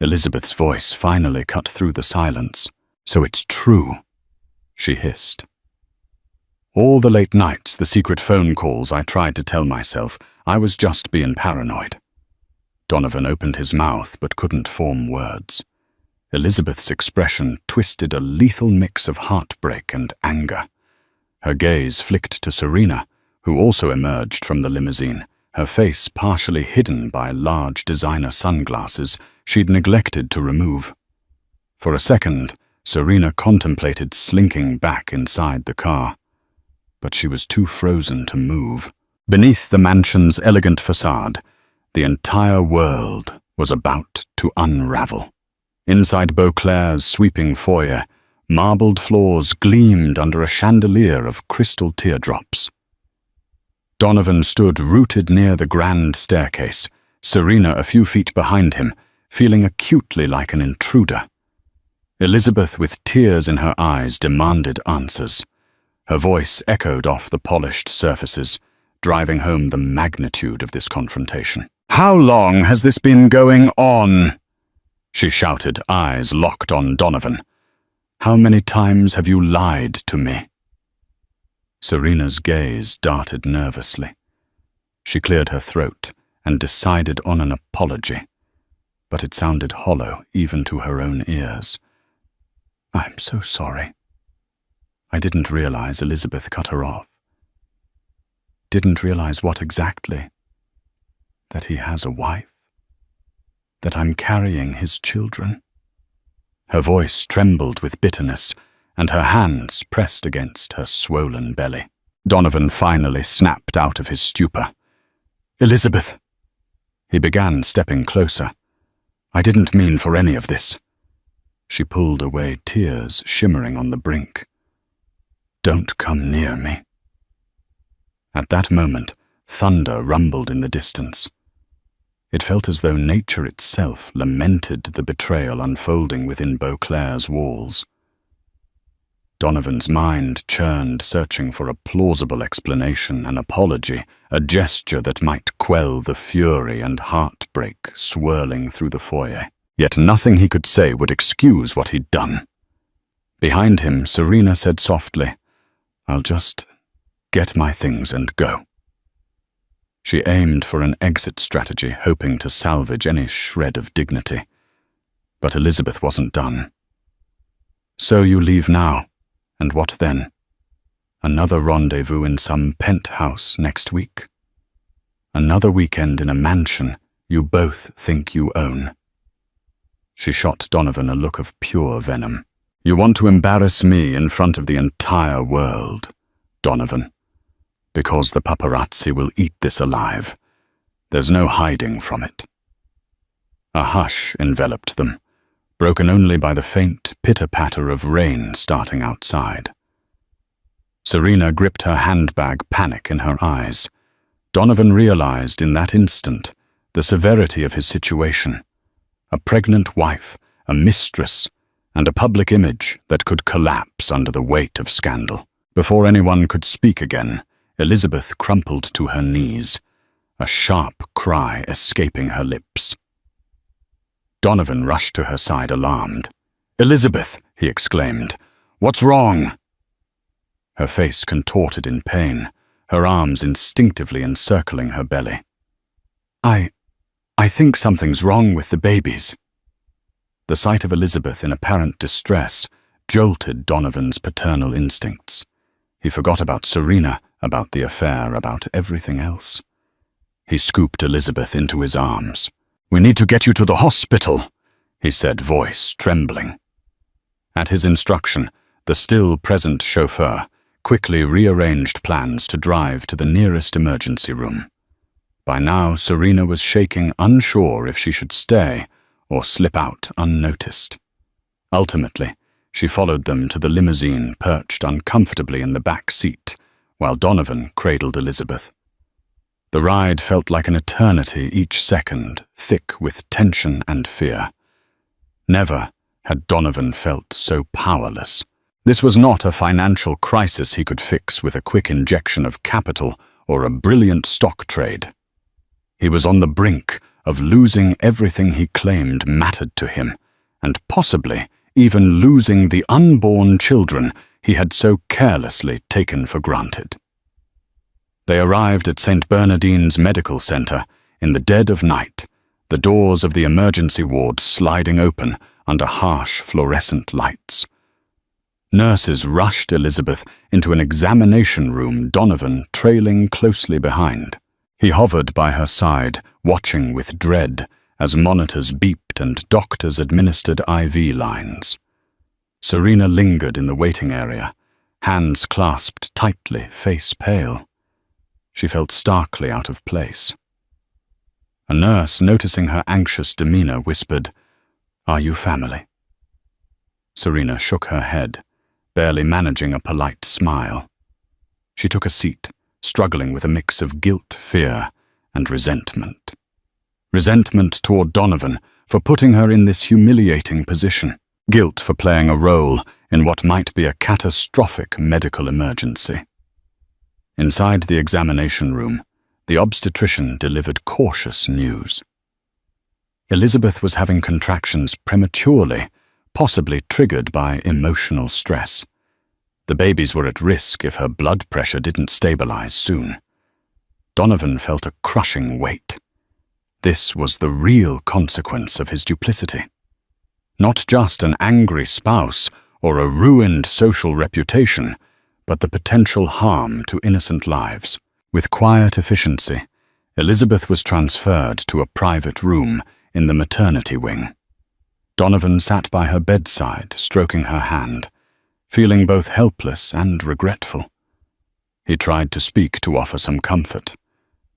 Elizabeth's voice finally cut through the silence. "So it's true," she hissed. "All the late nights, the secret phone calls, I tried to tell myself I was just being paranoid." Donovan opened his mouth but couldn't form words. Elizabeth's expression twisted a lethal mix of heartbreak and anger. Her gaze flicked to Serena, who also emerged from the limousine, her face partially hidden by large designer sunglasses she'd neglected to remove. For a second, Serena contemplated slinking back inside the car, but she was too frozen to move. Beneath the mansion's elegant facade, the entire world was about to unravel. Inside Beauclair's sweeping foyer, marbled floors gleamed under a chandelier of crystal teardrops. Donovan stood rooted near the grand staircase, Serena a few feet behind him, feeling acutely like an intruder. Elizabeth, with tears in her eyes, demanded answers. Her voice echoed off the polished surfaces, driving home the magnitude of this confrontation. "How long has this been going on?" she shouted, eyes locked on Donovan. "How many times have you lied to me?" Serena's gaze darted nervously. She cleared her throat and decided on an apology, but it sounded hollow even to her own ears. "I'm so sorry. I didn't realize," Elizabeth cut her off. "Didn't realize what exactly? That he has a wife? That I'm carrying his children?" Her voice trembled with bitterness, and her hands pressed against her swollen belly. Donovan finally snapped out of his stupor. "Elizabeth!" He began stepping closer. "I didn't mean for any of this." She pulled away, tears shimmering on the brink. "Don't come near me." At that moment, thunder rumbled in the distance. It felt as though nature itself lamented the betrayal unfolding within Beauclair's walls. Donovan's mind churned, searching for a plausible explanation, an apology, a gesture that might quell the fury and heartbreak swirling through the foyer. Yet nothing he could say would excuse what he'd done. Behind him, Serena said softly, "I'll just get my things and go." She aimed for an exit strategy, hoping to salvage any shred of dignity. But Elizabeth wasn't done. "So you leave now, and what then? Another rendezvous in some penthouse next week? Another weekend in a mansion you both think you own?" She shot Donovan a look of pure venom. "You want to embarrass me in front of the entire world, Donovan, because the paparazzi will eat this alive. There's no hiding from it." A hush enveloped them, broken only by the faint pitter-patter of rain starting outside. Serena gripped her handbag, panic in her eyes. Donovan realized in that instant the severity of his situation. A pregnant wife, a mistress, and a public image that could collapse under the weight of scandal. Before anyone could speak again, Elizabeth crumpled to her knees, a sharp cry escaping her lips. Donovan rushed to her side, alarmed. "Elizabeth!" he exclaimed. "What's wrong?" Her face contorted in pain, her arms instinctively encircling her belly. I think something's wrong with the babies." The sight of Elizabeth in apparent distress jolted Donovan's paternal instincts. He forgot about Serena, about the affair, about everything else. He scooped Elizabeth into his arms. "We need to get you to the hospital," he said, voice trembling. At his instruction, the still-present chauffeur quickly rearranged plans to drive to the nearest emergency room. By now, Serena was shaking, unsure if she should stay or slip out unnoticed. Ultimately, she followed them to the limousine perched uncomfortably in the back seat, while Donovan cradled Elizabeth. The ride felt like an eternity each second, thick with tension and fear. Never had Donovan felt so powerless. This was not a financial crisis he could fix with a quick injection of capital or a brilliant stock trade. He was on the brink of losing everything he claimed mattered to him, and possibly even losing the unborn children he had so carelessly taken for granted. They arrived at St. Bernardine's Medical Center in the dead of night, the doors of the emergency ward sliding open under harsh fluorescent lights. Nurses rushed Elizabeth into an examination room, Donovan trailing closely behind. He hovered by her side, watching with dread as monitors beeped and doctors administered IV lines. Serena lingered in the waiting area, hands clasped tightly, face pale. She felt starkly out of place. A nurse, noticing her anxious demeanor, whispered, "Are you family?" Serena shook her head, barely managing a polite smile. She took a seat, struggling with a mix of guilt, fear, and resentment. Resentment toward Donovan for putting her in this humiliating position. Guilt for playing a role in what might be a catastrophic medical emergency. Inside the examination room, the obstetrician delivered cautious news. Elizabeth was having contractions prematurely, possibly triggered by emotional stress. The babies were at risk if her blood pressure didn't stabilize soon. Donovan felt a crushing weight. This was the real consequence of his duplicity. Not just an angry spouse or a ruined social reputation, but the potential harm to innocent lives. With quiet efficiency, Elizabeth was transferred to a private room in the maternity wing. Donovan sat by her bedside, stroking her hand, feeling both helpless and regretful. He tried to speak to offer some comfort,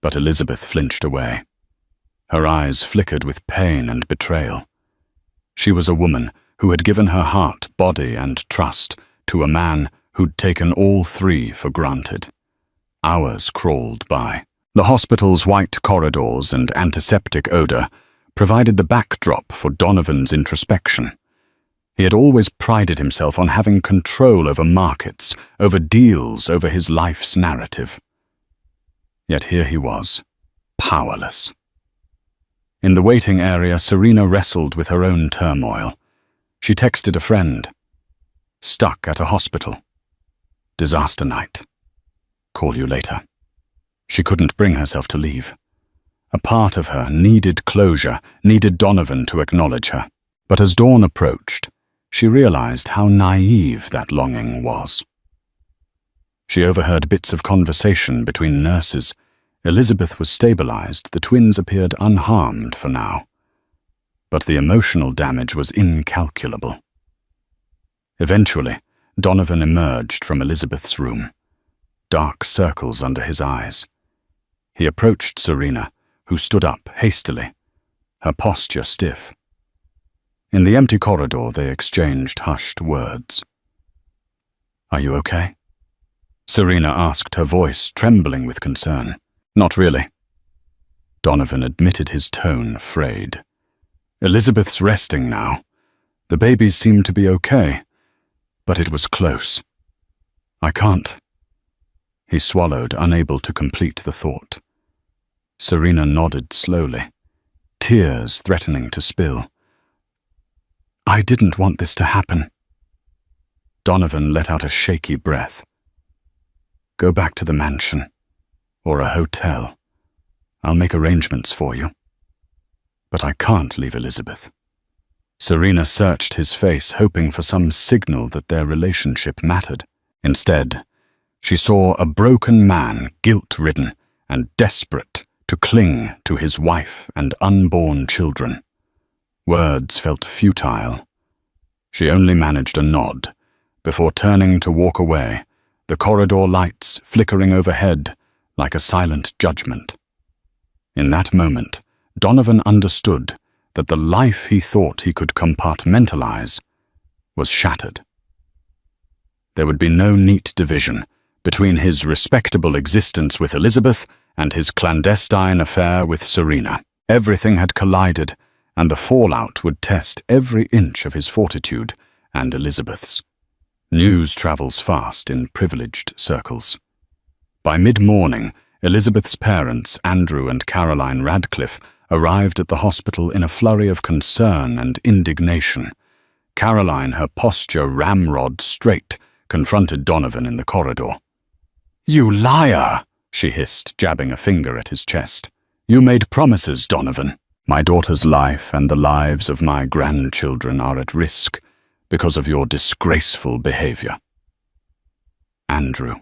but Elizabeth flinched away. Her eyes flickered with pain and betrayal. She was a woman who had given her heart, body, and trust to a man who'd taken all three for granted. Hours crawled by. The hospital's white corridors and antiseptic odor provided the backdrop for Donovan's introspection. He had always prided himself on having control over markets, over deals, over his life's narrative. Yet here he was, powerless. In the waiting area, Serena wrestled with her own turmoil. She texted a friend. Stuck at a hospital. Disaster night. Call you later. She couldn't bring herself to leave. A part of her needed closure, needed Donovan to acknowledge her. But as dawn approached, she realized how naive that longing was. She overheard bits of conversation between nurses. Elizabeth was stabilized, the twins appeared unharmed for now. But the emotional damage was incalculable. Eventually, Donovan emerged from Elizabeth's room, dark circles under his eyes. He approached Serena, who stood up hastily, her posture stiff. In the empty corridor, they exchanged hushed words. "Are you okay?" Serena asked, her voice trembling with concern. "Not really." Donovan admitted, his tone frayed. "Elizabeth's resting now. The babies seem to be okay, but it was close. I can't." He swallowed, unable to complete the thought. Serena nodded slowly, tears threatening to spill. "I didn't want this to happen." Donovan let out a shaky breath. "Go back to the mansion, or a hotel. I'll make arrangements for you. But I can't leave Elizabeth." Serena searched his face, hoping for some signal that their relationship mattered. Instead, she saw a broken man, guilt-ridden and desperate to cling to his wife and unborn children. Words felt futile. She only managed a nod, before turning to walk away, the corridor lights flickering overhead like a silent judgment. In that moment, Donovan understood that the life he thought he could compartmentalize was shattered. There would be no neat division between his respectable existence with Elizabeth and his clandestine affair with Serena. Everything had collided, and the fallout would test every inch of his fortitude and Elizabeth's. News travels fast in privileged circles. By mid-morning, Elizabeth's parents, Andrew and Caroline Radcliffe, arrived at the hospital in a flurry of concern and indignation. Caroline, her posture ramrod straight, confronted Donovan in the corridor. "You liar!" she hissed, jabbing a finger at his chest. "You made promises, Donovan. My daughter's life and the lives of my grandchildren are at risk because of your disgraceful behavior." Andrew,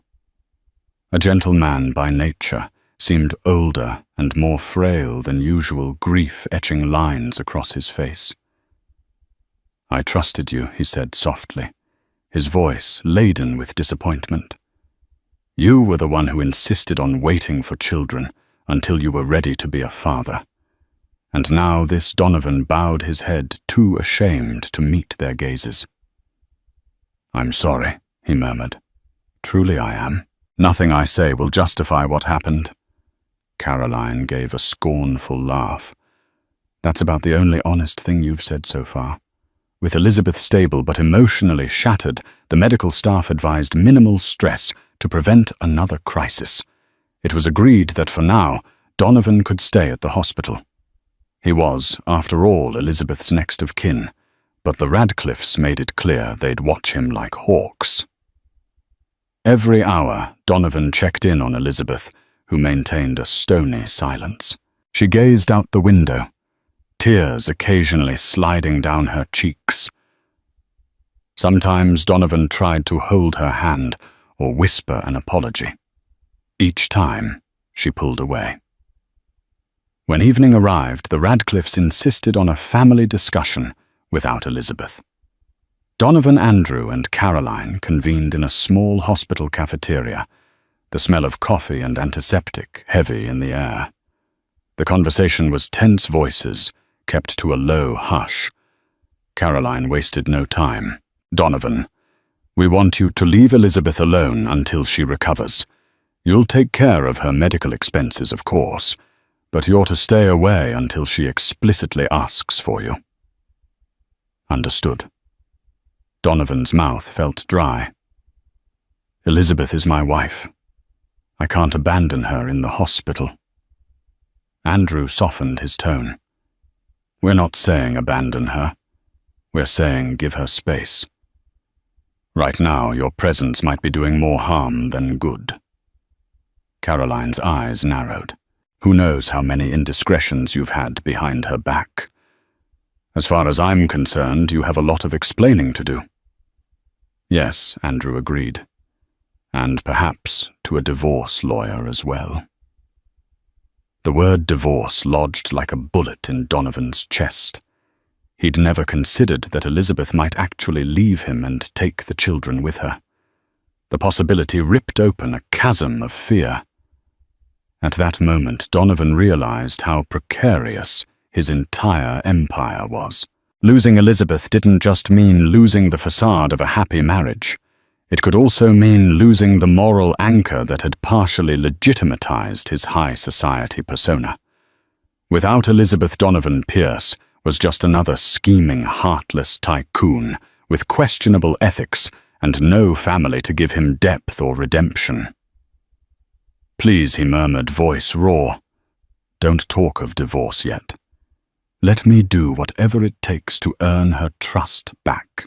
a gentle man by nature, seemed older and more frail than usual, grief etching lines across his face. "I trusted you," he said softly, his voice laden with disappointment. "You were the one who insisted on waiting for children until you were ready to be a father." And now this Donovan bowed his head, too ashamed to meet their gazes. "I'm sorry," he murmured. "Truly I am. Nothing I say will justify what happened." Caroline gave a scornful laugh. "That's about the only honest thing you've said so far." With Elizabeth stable but emotionally shattered, the medical staff advised minimal stress to prevent another crisis. It was agreed that for now, Donovan could stay at the hospital. He was, after all, Elizabeth's next of kin, but the Radcliffes made it clear they'd watch him like hawks. Every hour, Donovan checked in on Elizabeth, who maintained a stony silence. She gazed out the window, tears occasionally sliding down her cheeks. Sometimes Donovan tried to hold her hand or whisper an apology. Each time, she pulled away. When evening arrived, the Radcliffes insisted on a family discussion without Elizabeth. Donovan, Andrew, and Caroline convened in a small hospital cafeteria, the smell of coffee and antiseptic heavy in the air. The conversation was tense voices, kept to a low hush. Caroline wasted no time. "Donovan, we want you to leave Elizabeth alone until she recovers. You'll take care of her medical expenses, of course, but you're to stay away until she explicitly asks for you." "Understood." Donovan's mouth felt dry. "Elizabeth is my wife. I can't abandon her in the hospital." Andrew softened his tone. We're not saying abandon her. We're saying give her space. Right now, your presence might be doing more harm than good. Caroline's eyes narrowed. Who knows how many indiscretions you've had behind her back? As far as I'm concerned, you have a lot of explaining to do. Yes, Andrew agreed. And perhaps to a divorce lawyer as well. The word divorce lodged like a bullet in Donovan's chest. He'd never considered that Elizabeth might actually leave him and take the children with her. The possibility ripped open a chasm of fear. At that moment, Donovan realized how precarious his entire empire was. Losing Elizabeth didn't just mean losing the facade of a happy marriage. It could also mean losing the moral anchor that had partially legitimatized his high society persona. Without Elizabeth, Donovan Pierce was just another scheming, heartless tycoon with questionable ethics and no family to give him depth or redemption. "Please," he murmured, voice raw. "Don't talk of divorce yet. Let me do whatever it takes to earn her trust back."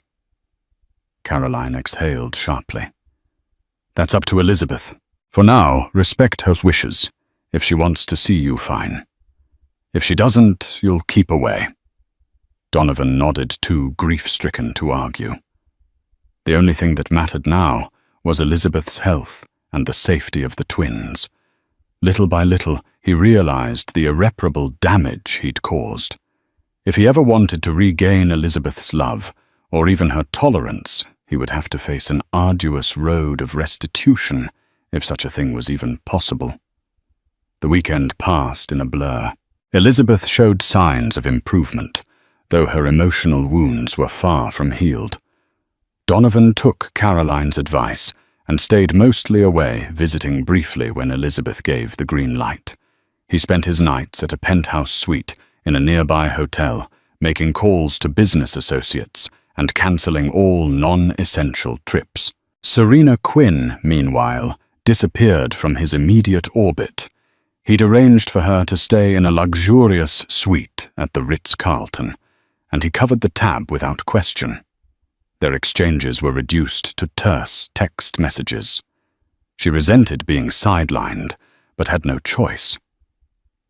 Caroline exhaled sharply. "That's up to Elizabeth. For now, respect her wishes. If she wants to see you, fine. If she doesn't, you'll keep away." Donovan nodded, too grief-stricken to argue. The only thing that mattered now was Elizabeth's health and the safety of the twins. Little by little, he realized the irreparable damage he'd caused. If he ever wanted to regain Elizabeth's love, or even her tolerance, he would have to face an arduous road of restitution, if such a thing was even possible. The weekend passed in a blur. Elizabeth showed signs of improvement, though her emotional wounds were far from healed. Donovan took Caroline's advice and stayed mostly away, visiting briefly when Elizabeth gave the green light. He spent his nights at a penthouse suite in a nearby hotel, making calls to business associates and cancelling all non-essential trips. Serena Quinn, meanwhile, disappeared from his immediate orbit. He'd arranged for her to stay in a luxurious suite at the Ritz-Carlton, and he covered the tab without question. Their exchanges were reduced to terse text messages. She resented being sidelined, but had no choice.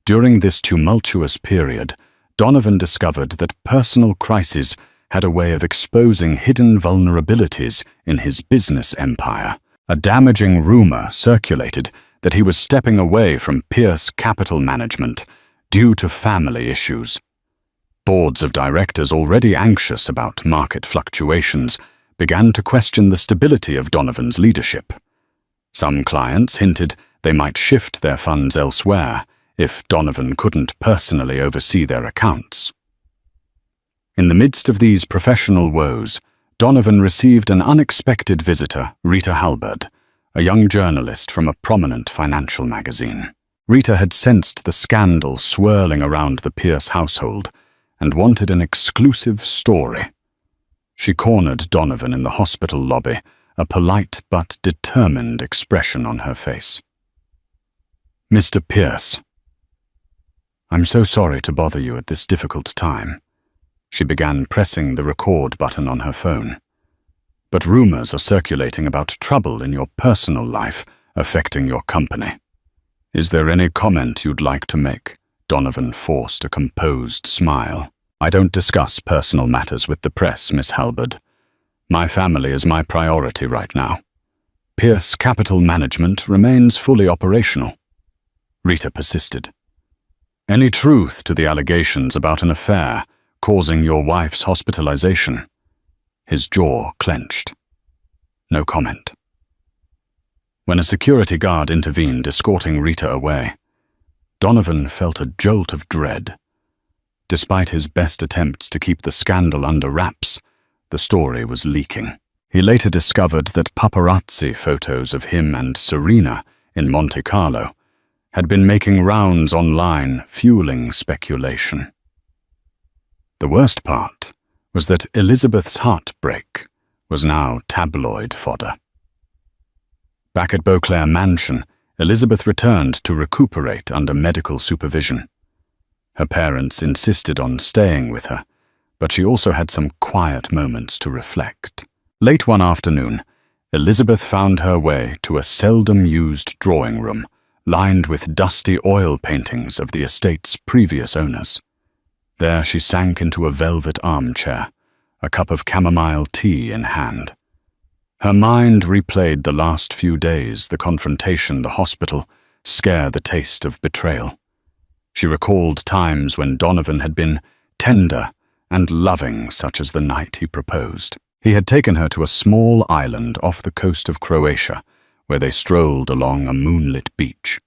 During this tumultuous period, Donovan discovered that personal crises had a way of exposing hidden vulnerabilities in his business empire. A damaging rumor circulated that he was stepping away from Pierce Capital Management due to family issues. Boards of directors, already anxious about market fluctuations, began to question the stability of Donovan's leadership. Some clients hinted they might shift their funds elsewhere if Donovan couldn't personally oversee their accounts. In the midst of these professional woes, Donovan received an unexpected visitor, Rita Halberd, a young journalist from a prominent financial magazine. Rita had sensed the scandal swirling around the Pierce household and wanted an exclusive story. She cornered Donovan in the hospital lobby, a polite but determined expression on her face. "Mr. Pierce, I'm so sorry to bother you at this difficult time." She began pressing the record button on her phone. "But rumors are circulating about trouble in your personal life affecting your company. Is there any comment you'd like to make?" Donovan forced a composed smile. "I don't discuss personal matters with the press, Miss Halberd. My family is my priority right now. Pierce Capital Management remains fully operational." Rita persisted. "Any truth to the allegations about an affair causing your wife's hospitalization?" His jaw clenched. No comment. When a security guard intervened, escorting Rita away, Donovan felt a jolt of dread. Despite his best attempts to keep the scandal under wraps, the story was leaking. He later discovered that paparazzi photos of him and Serena in Monte Carlo had been making rounds online, fueling speculation. The worst part was that Elizabeth's heartbreak was now tabloid fodder. Back at Beauclair Mansion, Elizabeth returned to recuperate under medical supervision. Her parents insisted on staying with her, but she also had some quiet moments to reflect. Late one afternoon, Elizabeth found her way to a seldom-used drawing room, lined with dusty oil paintings of the estate's previous owners. There she sank into a velvet armchair, a cup of chamomile tea in hand. Her mind replayed the last few days, the confrontation, the hospital, scare, the taste of betrayal. She recalled times when Donovan had been tender and loving, such as the night he proposed. He had taken her to a small island off the coast of Croatia, where they strolled along a moonlit beach.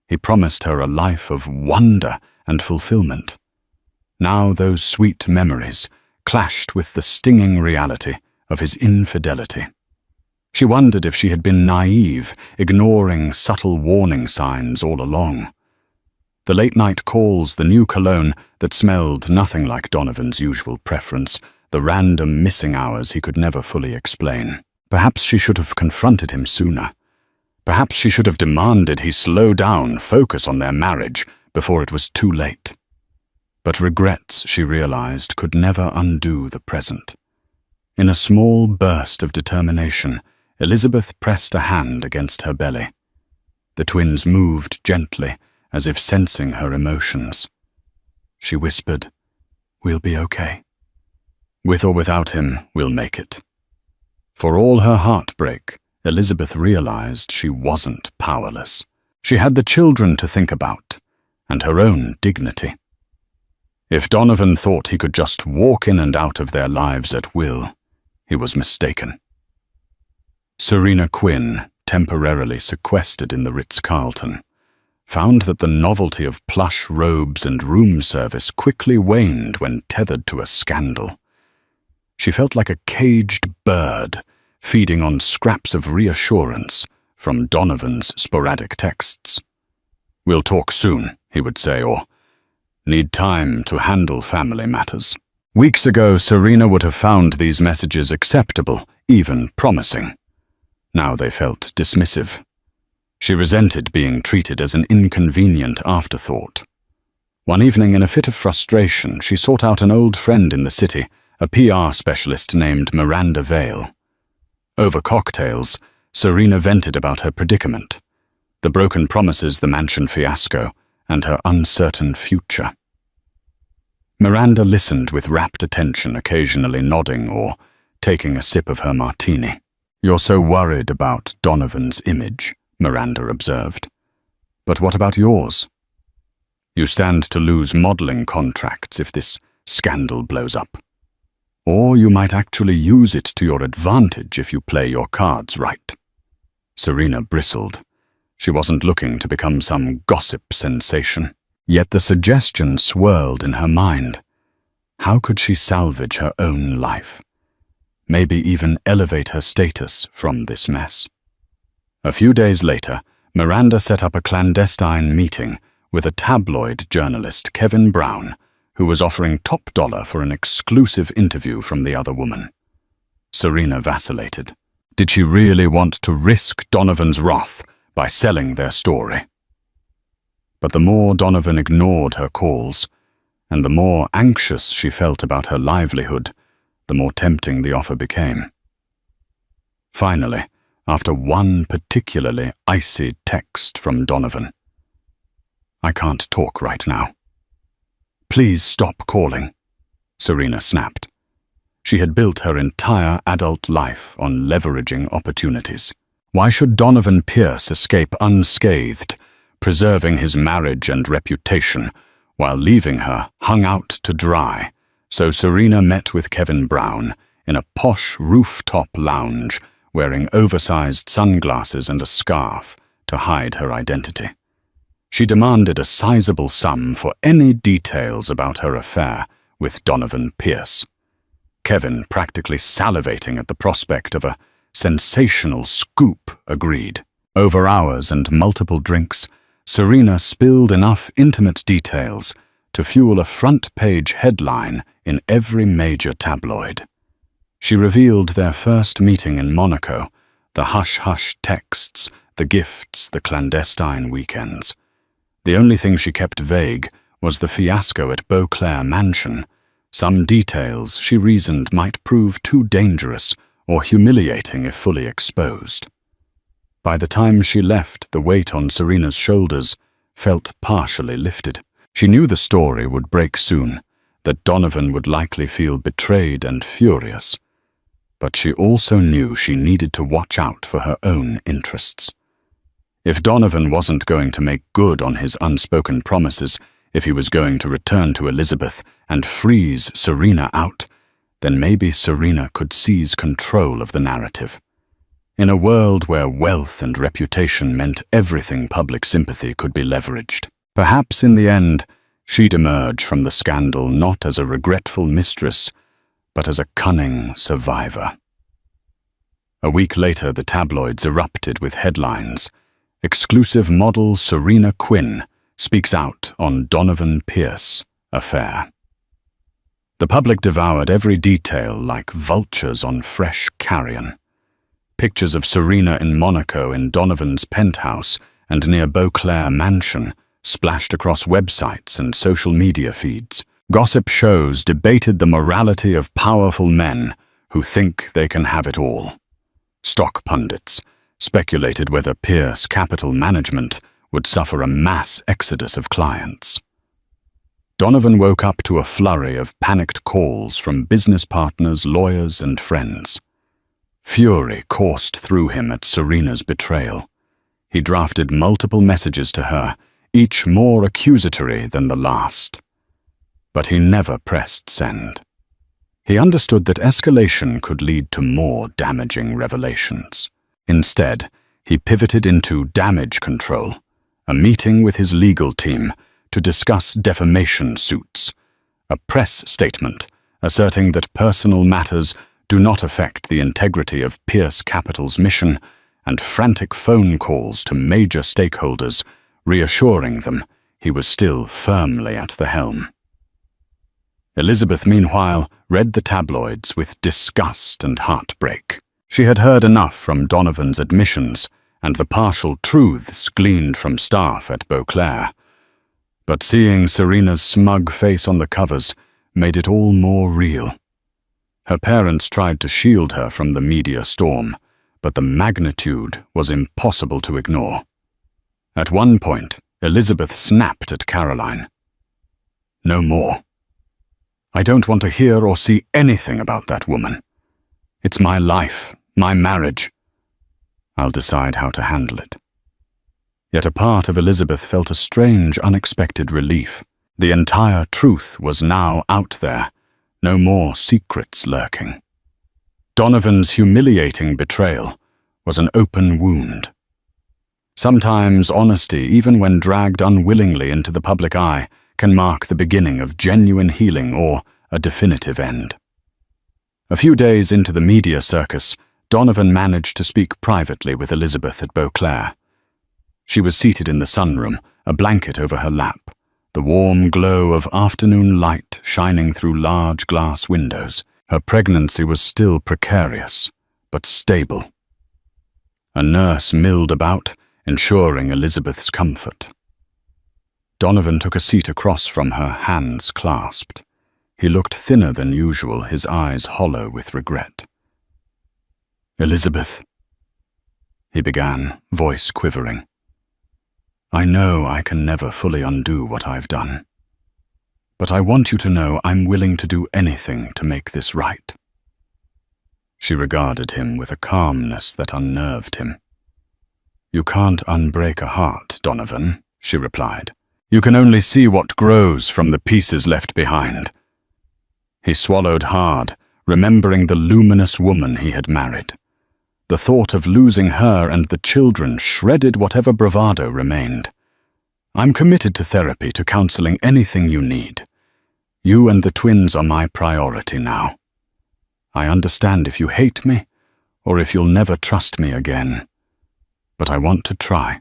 He promised her a life of wonder and fulfillment. Now those sweet memories clashed with the stinging reality of his infidelity. She wondered if she had been naive, ignoring subtle warning signs all along. The late-night calls, the new cologne that smelled nothing like Donovan's usual preference, the random missing hours he could never fully explain. Perhaps she should have confronted him sooner. Perhaps she should have demanded he slow down, focus on their marriage, before it was too late. But regrets, she realized, could never undo the present. In a small burst of determination, Elizabeth pressed a hand against her belly. The twins moved gently, as if sensing her emotions. She whispered, "We'll be okay. With or without him, we'll make it." For all her heartbreak, Elizabeth realized she wasn't powerless. She had the children to think about, and her own dignity. If Donovan thought he could just walk in and out of their lives at will, he was mistaken. Serena Quinn, temporarily sequestered in the Ritz-Carlton, found that the novelty of plush robes and room service quickly waned when tethered to a scandal. She felt like a caged bird, feeding on scraps of reassurance from Donovan's sporadic texts. "We'll talk soon," he would say, or "Need time to handle family matters." Weeks ago, Serena would have found these messages acceptable, even promising. Now they felt dismissive. She resented being treated as an inconvenient afterthought. One evening, in a fit of frustration, she sought out an old friend in the city, a PR specialist named Miranda Vale. Over cocktails, Serena vented about her predicament, the broken promises, the mansion fiasco, and her uncertain future. Miranda listened with rapt attention, occasionally nodding or taking a sip of her martini. "You're so worried about Donovan's image," Miranda observed. "But what about yours? You stand to lose modeling contracts if this scandal blows up. Or you might actually use it to your advantage if you play your cards right." Serena bristled. She wasn't looking to become some gossip sensation. Yet the suggestion swirled in her mind. How could she salvage her own life? Maybe even elevate her status from this mess. A few days later, Miranda set up a clandestine meeting with a tabloid journalist, Kevin Brown, who was offering top dollar for an exclusive interview from the other woman. Serena vacillated. Did she really want to risk Donovan's wrath by selling their story? But the more Donovan ignored her calls, and the more anxious she felt about her livelihood, the more tempting the offer became. Finally, after one particularly icy text from Donovan, "I can't talk right now." "Please stop calling," Serena snapped. She had built her entire adult life on leveraging opportunities. Why should Donovan Pierce escape unscathed, preserving his marriage and reputation, while leaving her hung out to dry? So Serena met with Kevin Brown in a posh rooftop lounge, wearing oversized sunglasses and a scarf to hide her identity. She demanded a sizable sum for any details about her affair with Donovan Pierce. Kevin, practically salivating at the prospect of a sensational scoop, agreed. Over hours and multiple drinks, Serena spilled enough intimate details to fuel a front-page headline in every major tabloid. She revealed their first meeting in Monaco, the hush-hush texts, the gifts, the clandestine weekends. The only thing she kept vague was the fiasco at Beauclair Mansion. Some details, she reasoned, might prove too dangerous or humiliating if fully exposed. By the time she left, the weight on Serena's shoulders felt partially lifted. She knew the story would break soon, that Donovan would likely feel betrayed and furious. But she also knew she needed to watch out for her own interests. If Donovan wasn't going to make good on his unspoken promises, if he was going to return to Elizabeth and freeze Serena out, then maybe Serena could seize control of the narrative. In a world where wealth and reputation meant everything public sympathy could be leveraged, perhaps in the end, she'd emerge from the scandal not as a regretful mistress, but as a cunning survivor. A week later, the tabloids erupted with headlines. Exclusive model Serena Quinn speaks out on Donovan Pierce affair. The public devoured every detail like vultures on fresh carrion. Pictures of Serena in Monaco in Donovan's penthouse and near Beauclair Mansion splashed across websites and social media feeds. Gossip shows debated the morality of powerful men who think they can have it all. Stock pundits speculated whether Pierce Capital Management would suffer a mass exodus of clients. Donovan woke up to a flurry of panicked calls from business partners, lawyers, and friends. Fury coursed through him at Serena's betrayal. He drafted multiple messages to her, each more accusatory than the last. But he never pressed send. He understood that escalation could lead to more damaging revelations. Instead, he pivoted into damage control, a meeting with his legal team to discuss defamation suits, a press statement asserting that personal matters do not affect the integrity of Pierce Capital's mission, and frantic phone calls to major stakeholders reassuring them he was still firmly at the helm. Elizabeth, meanwhile, read the tabloids with disgust and heartbreak. She had heard enough from Donovan's admissions and the partial truths gleaned from staff at Beauclair. But seeing Serena's smug face on the covers made it all more real. Her parents tried to shield her from the media storm, but the magnitude was impossible to ignore. At one point, Elizabeth snapped at Caroline. "No more. I don't want to hear or see anything about that woman. It's my life, my marriage. I'll decide how to handle it." Yet a part of Elizabeth felt a strange, unexpected relief. The entire truth was now out there, no more secrets lurking. Donovan's humiliating betrayal was an open wound. Sometimes honesty, even when dragged unwillingly into the public eye, can mark the beginning of genuine healing or a definitive end. A few days into the media circus, Donovan managed to speak privately with Elizabeth at Beauclair. She was seated in the sunroom, a blanket over her lap, the warm glow of afternoon light shining through large glass windows. Her pregnancy was still precarious, but stable. A nurse milled about, ensuring Elizabeth's comfort. Donovan took a seat across from her, hands clasped. He looked thinner than usual, his eyes hollow with regret. "Elizabeth," he began, voice quivering. "I know I can never fully undo what I've done. But I want you to know I'm willing to do anything to make this right." She regarded him with a calmness that unnerved him. "You can't unbreak a heart, Donovan," she replied. "You can only see what grows from the pieces left behind." He swallowed hard, remembering the luminous woman he had married. The thought of losing her and the children shredded whatever bravado remained. "I'm committed to therapy, to counseling, anything you need. You and the twins are my priority now. I understand if you hate me, or if you'll never trust me again. But I want to try."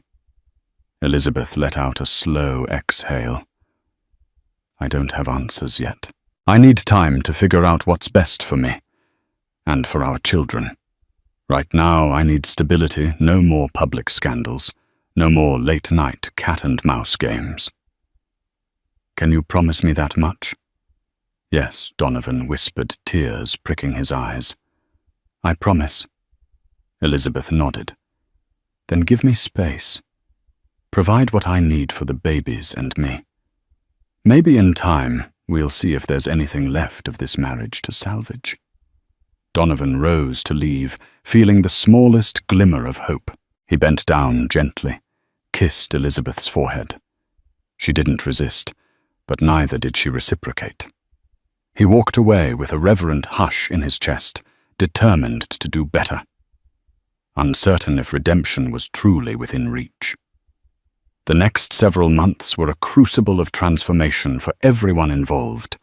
Elizabeth let out a slow exhale. "I don't have answers yet. I need time to figure out what's best for me, and for our children. Right now, I need stability, no more public scandals, no more late-night cat-and-mouse games." Can you promise me that much?" "Yes," Donovan whispered, tears pricking his eyes. "I promise." Elizabeth nodded. "Then give me space. Provide what I need for the babies and me. Maybe in time we'll see if there's anything left of this marriage to salvage." Donovan rose to leave, feeling the smallest glimmer of hope. He bent down gently, kissed Elizabeth's forehead. She didn't resist, but neither did she reciprocate. He walked away with a reverent hush in his chest, determined to do better, uncertain if redemption was truly within reach. The next several months were a crucible of transformation for everyone involved.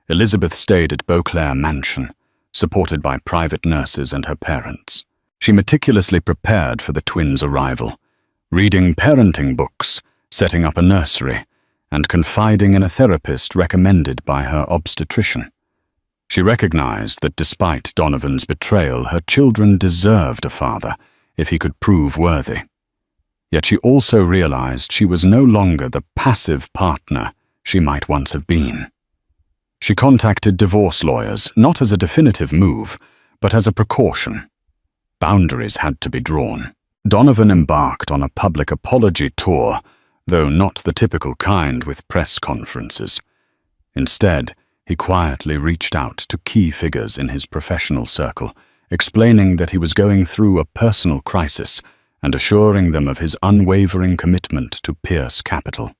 Elizabeth stayed at Beauclair Mansion, supported by private nurses and her parents. She meticulously prepared for the twins' arrival, reading parenting books, setting up a nursery, and confiding in a therapist recommended by her obstetrician. She recognized that despite Donovan's betrayal, her children deserved a father if he could prove worthy. Yet she also realized she was no longer the passive partner she might once have been. She contacted divorce lawyers, not as a definitive move, but as a precaution. Boundaries had to be drawn. Donovan embarked on a public apology tour, though not the typical kind with press conferences. Instead, he quietly reached out to key figures in his professional circle, explaining that he was going through a personal crisis and assuring them of his unwavering commitment to Pierce Capital.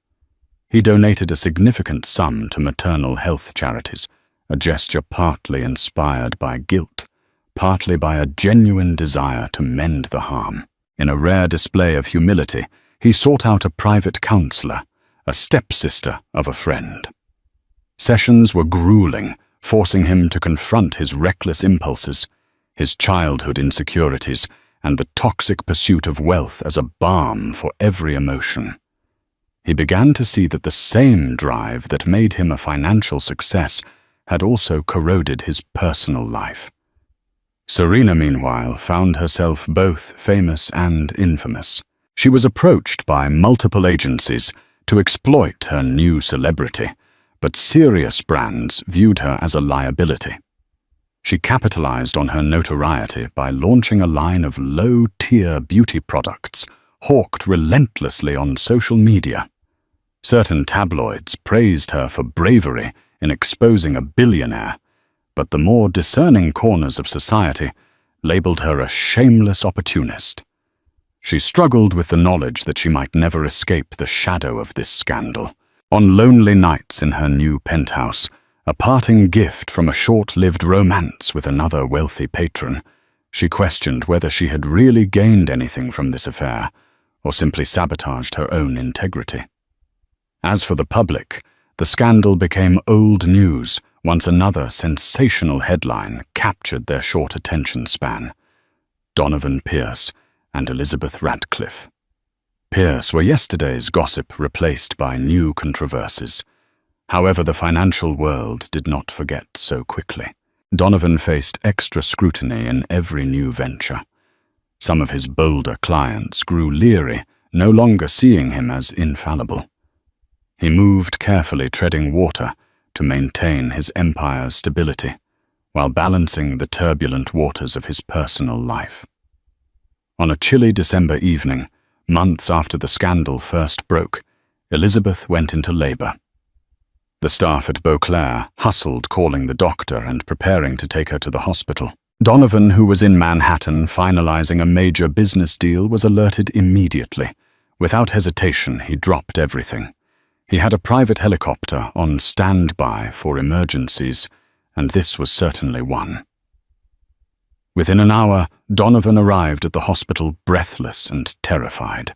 He donated a significant sum to maternal health charities, a gesture partly inspired by guilt, partly by a genuine desire to mend the harm. In a rare display of humility, he sought out a private counselor, a stepsister of a friend. Sessions were grueling, forcing him to confront his reckless impulses, his childhood insecurities, and the toxic pursuit of wealth as a balm for every emotion. He began to see that the same drive that made him a financial success had also corroded his personal life. Serena, meanwhile, found herself both famous and infamous. She was approached by multiple agencies to exploit her new celebrity, but serious brands viewed her as a liability. She capitalized on her notoriety by launching a line of low-tier beauty products, hawked relentlessly on social media. Certain tabloids praised her for bravery in exposing a billionaire, but the more discerning corners of society labeled her a shameless opportunist. She struggled with the knowledge that she might never escape the shadow of this scandal. On lonely nights in her new penthouse, a parting gift from a short-lived romance with another wealthy patron, she questioned whether she had really gained anything from this affair or simply sabotaged her own integrity. As for the public, the scandal became old news once another sensational headline captured their short attention span: Donovan Pierce and Elizabeth Radcliffe. Pierce were yesterday's gossip replaced by new controversies. However, the financial world did not forget so quickly. Donovan faced extra scrutiny in every new venture. Some of his bolder clients grew leery, no longer seeing him as infallible. He moved carefully, treading water to maintain his empire's stability, while balancing the turbulent waters of his personal life. On a chilly December evening, months after the scandal first broke, Elizabeth went into labor. The staff at Beauclair hustled, calling the doctor and preparing to take her to the hospital. Donovan, who was in Manhattan finalizing a major business deal, was alerted immediately. Without hesitation, he dropped everything. He had a private helicopter on standby for emergencies, and this was certainly one. Within an hour, Donovan arrived at the hospital breathless and terrified.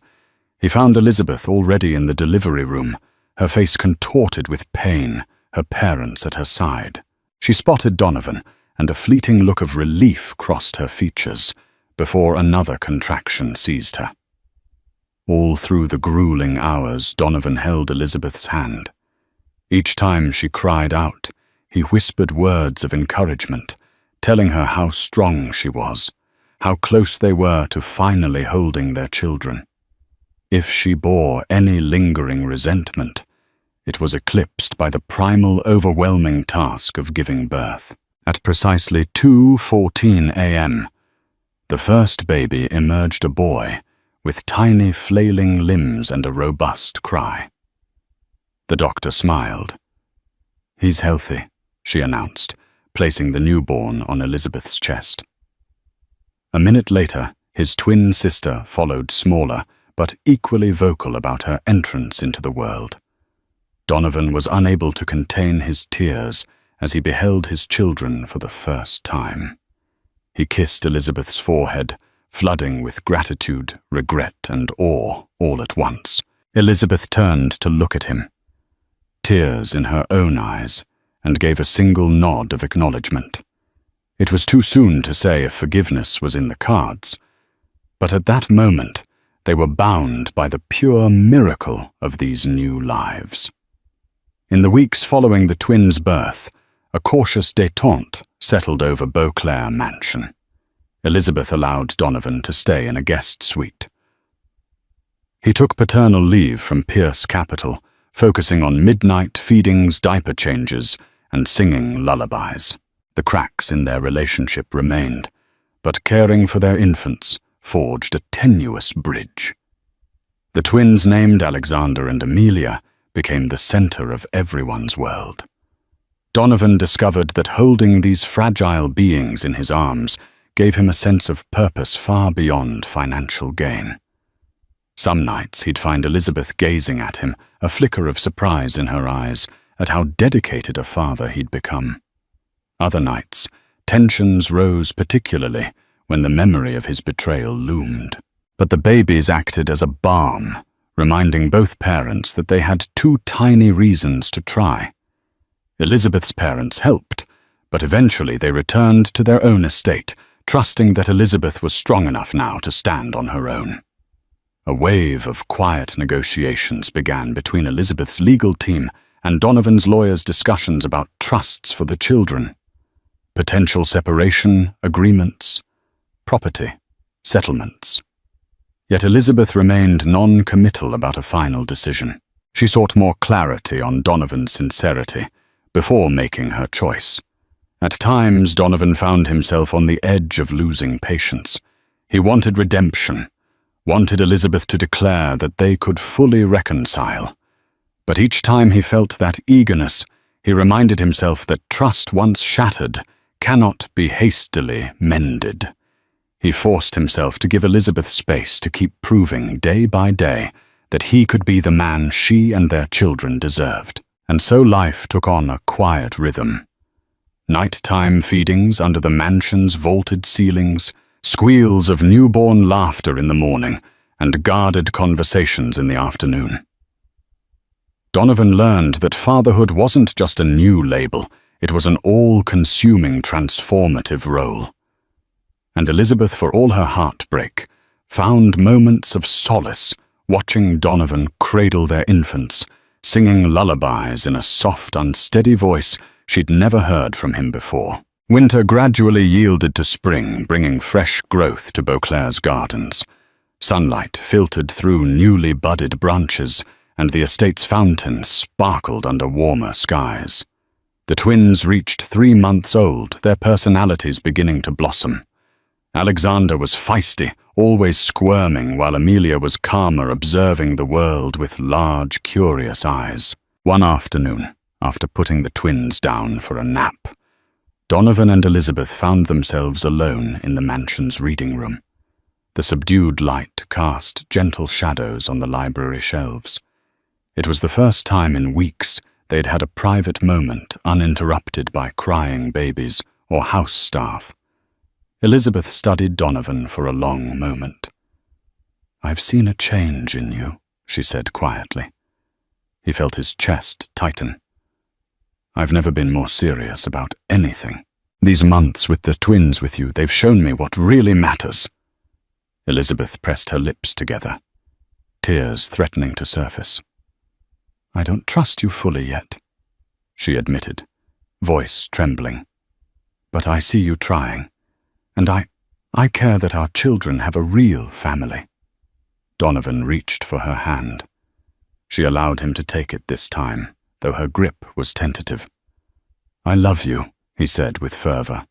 He found Elizabeth already in the delivery room, her face contorted with pain, her parents at her side. She spotted Donovan, and a fleeting look of relief crossed her features before another contraction seized her. All through the grueling hours, Donovan held Elizabeth's hand. Each time she cried out, he whispered words of encouragement, telling her how strong she was, how close they were to finally holding their children. If she bore any lingering resentment, it was eclipsed by the primal, overwhelming task of giving birth. At precisely 2:14 a.m., the first baby emerged a boy with tiny flailing limbs and a robust cry. The doctor smiled. "He's healthy," she announced, placing the newborn on Elizabeth's chest. A minute later, his twin sister followed, smaller, but equally vocal about her entrance into the world. Donovan was unable to contain his tears as he beheld his children for the first time. He kissed Elizabeth's forehead, flooding with gratitude, regret, and awe all at once. Elizabeth turned to look at him, tears in her own eyes, and gave a single nod of acknowledgement. It was too soon to say if forgiveness was in the cards, but at that moment they were bound by the pure miracle of these new lives. In the weeks following the twins' birth, a cautious détente settled over Beauclair Mansion. Elizabeth allowed Donovan to stay in a guest suite. He took paternal leave from Pierce Capital, focusing on midnight feedings, diaper changes, and singing lullabies. The cracks in their relationship remained, but caring for their infants forged a tenuous bridge. The twins, named Alexander and Amelia, became the center of everyone's world. Donovan discovered that holding these fragile beings in his arms gave him a sense of purpose far beyond financial gain. Some nights he'd find Elizabeth gazing at him, a flicker of surprise in her eyes at how dedicated a father he'd become. Other nights, tensions rose particularly when the memory of his betrayal loomed. But the babies acted as a balm, reminding both parents that they had two tiny reasons to try. Elizabeth's parents helped, but eventually they returned to their own estate, trusting that Elizabeth was strong enough now to stand on her own. A wave of quiet negotiations began between Elizabeth's legal team and Donovan's lawyers' discussions about trusts for the children, potential separation agreements, property, settlements. Yet Elizabeth remained non-committal about a final decision. She sought more clarity on Donovan's sincerity before making her choice. At times, Donovan found himself on the edge of losing patience. He wanted redemption, wanted Elizabeth to declare that they could fully reconcile. But each time he felt that eagerness, he reminded himself that trust once shattered cannot be hastily mended. He forced himself to give Elizabeth space to keep proving day by day that he could be the man she and their children deserved. And so life took on a quiet rhythm. Nighttime feedings under the mansion's vaulted ceilings, squeals of newborn laughter in the morning, and guarded conversations in the afternoon. Donovan learned that fatherhood wasn't just a new label, it was an all-consuming transformative role. And Elizabeth, for all her heartbreak, found moments of solace watching Donovan cradle their infants, singing lullabies in a soft, unsteady voice she'd never heard from him before. Winter gradually yielded to spring, bringing fresh growth to Beauclair's gardens. Sunlight filtered through newly budded branches, and the estate's fountain sparkled under warmer skies. The twins reached 3 months old, their personalities beginning to blossom. Alexander was feisty, always squirming, while Amelia was calmer, observing the world with large, curious eyes. One afternoon, after putting the twins down for a nap, Donovan and Elizabeth found themselves alone in the mansion's reading room. The subdued light cast gentle shadows on the library shelves. It was the first time in weeks they'd had a private moment uninterrupted by crying babies or house staff. Elizabeth studied Donovan for a long moment. "I've seen a change in you," she said quietly. He felt his chest tighten. "I've never been more serious about anything. These months with the twins with you, they've shown me what really matters." Elizabeth pressed her lips together, tears threatening to surface. "I don't trust you fully yet," she admitted, voice trembling. "But I see you trying. And I care that our children have a real family." Donovan reached for her hand. She allowed him to take it this time, though her grip was tentative. "I love you," he said with fervor.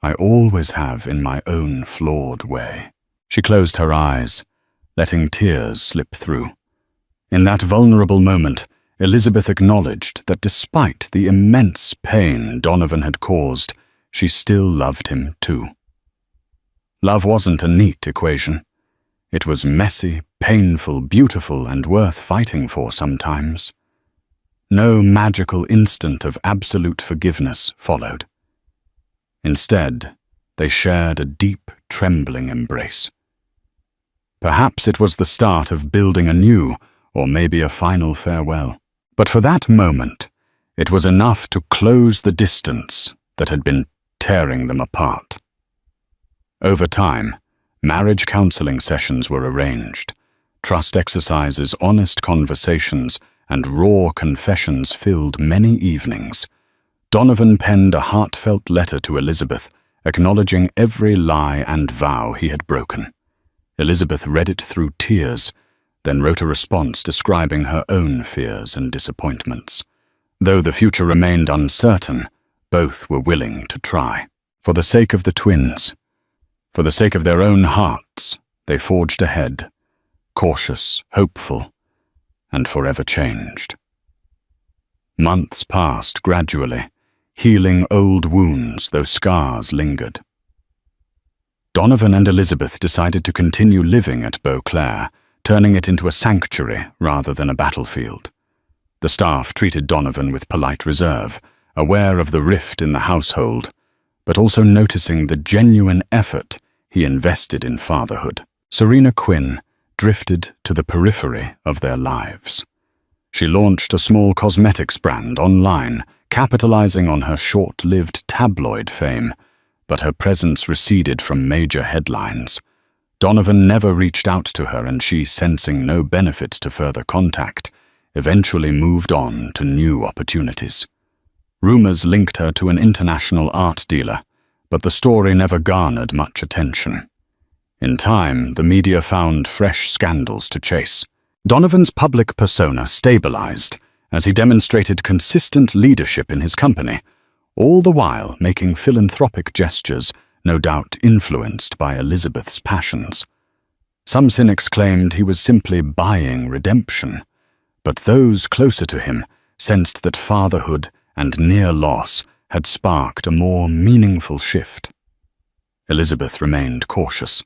"I always have in my own flawed way." She closed her eyes, letting tears slip through. In that vulnerable moment, Elizabeth acknowledged that despite the immense pain Donovan had caused, she still loved him too. Love wasn't a neat equation. It was messy, painful, beautiful, and worth fighting for sometimes. No magical instant of absolute forgiveness followed. Instead, they shared a deep, trembling embrace. Perhaps it was the start of building anew, or maybe a final farewell. But for that moment, it was enough to close the distance that had been tearing them apart. Over time, marriage counseling sessions were arranged. Trust exercises, honest conversations, and raw confessions filled many evenings. Donovan penned a heartfelt letter to Elizabeth, acknowledging every lie and vow he had broken. Elizabeth read it through tears, then wrote a response describing her own fears and disappointments. Though the future remained uncertain, both were willing to try. For the sake of the twins, for the sake of their own hearts, they forged ahead, cautious, hopeful, and forever changed. Months passed gradually, healing old wounds, though scars lingered. Donovan and Elizabeth decided to continue living at Beauclair, turning it into a sanctuary rather than a battlefield. The staff treated Donovan with polite reserve, aware of the rift in the household, but also noticing the genuine effort he invested in fatherhood. Serena Quinn drifted to the periphery of their lives. She launched a small cosmetics brand online, capitalizing on her short-lived tabloid fame, but her presence receded from major headlines. Donovan never reached out to her, and she, sensing no benefit to further contact, eventually moved on to new opportunities. Rumors linked her to an international art dealer, but the story never garnered much attention. In time, the media found fresh scandals to chase. Donovan's public persona stabilized as he demonstrated consistent leadership in his company, all the while making philanthropic gestures, no doubt influenced by Elizabeth's passions. Some cynics claimed he was simply buying redemption, but those closer to him sensed that fatherhood and near loss had sparked a more meaningful shift. Elizabeth remained cautious.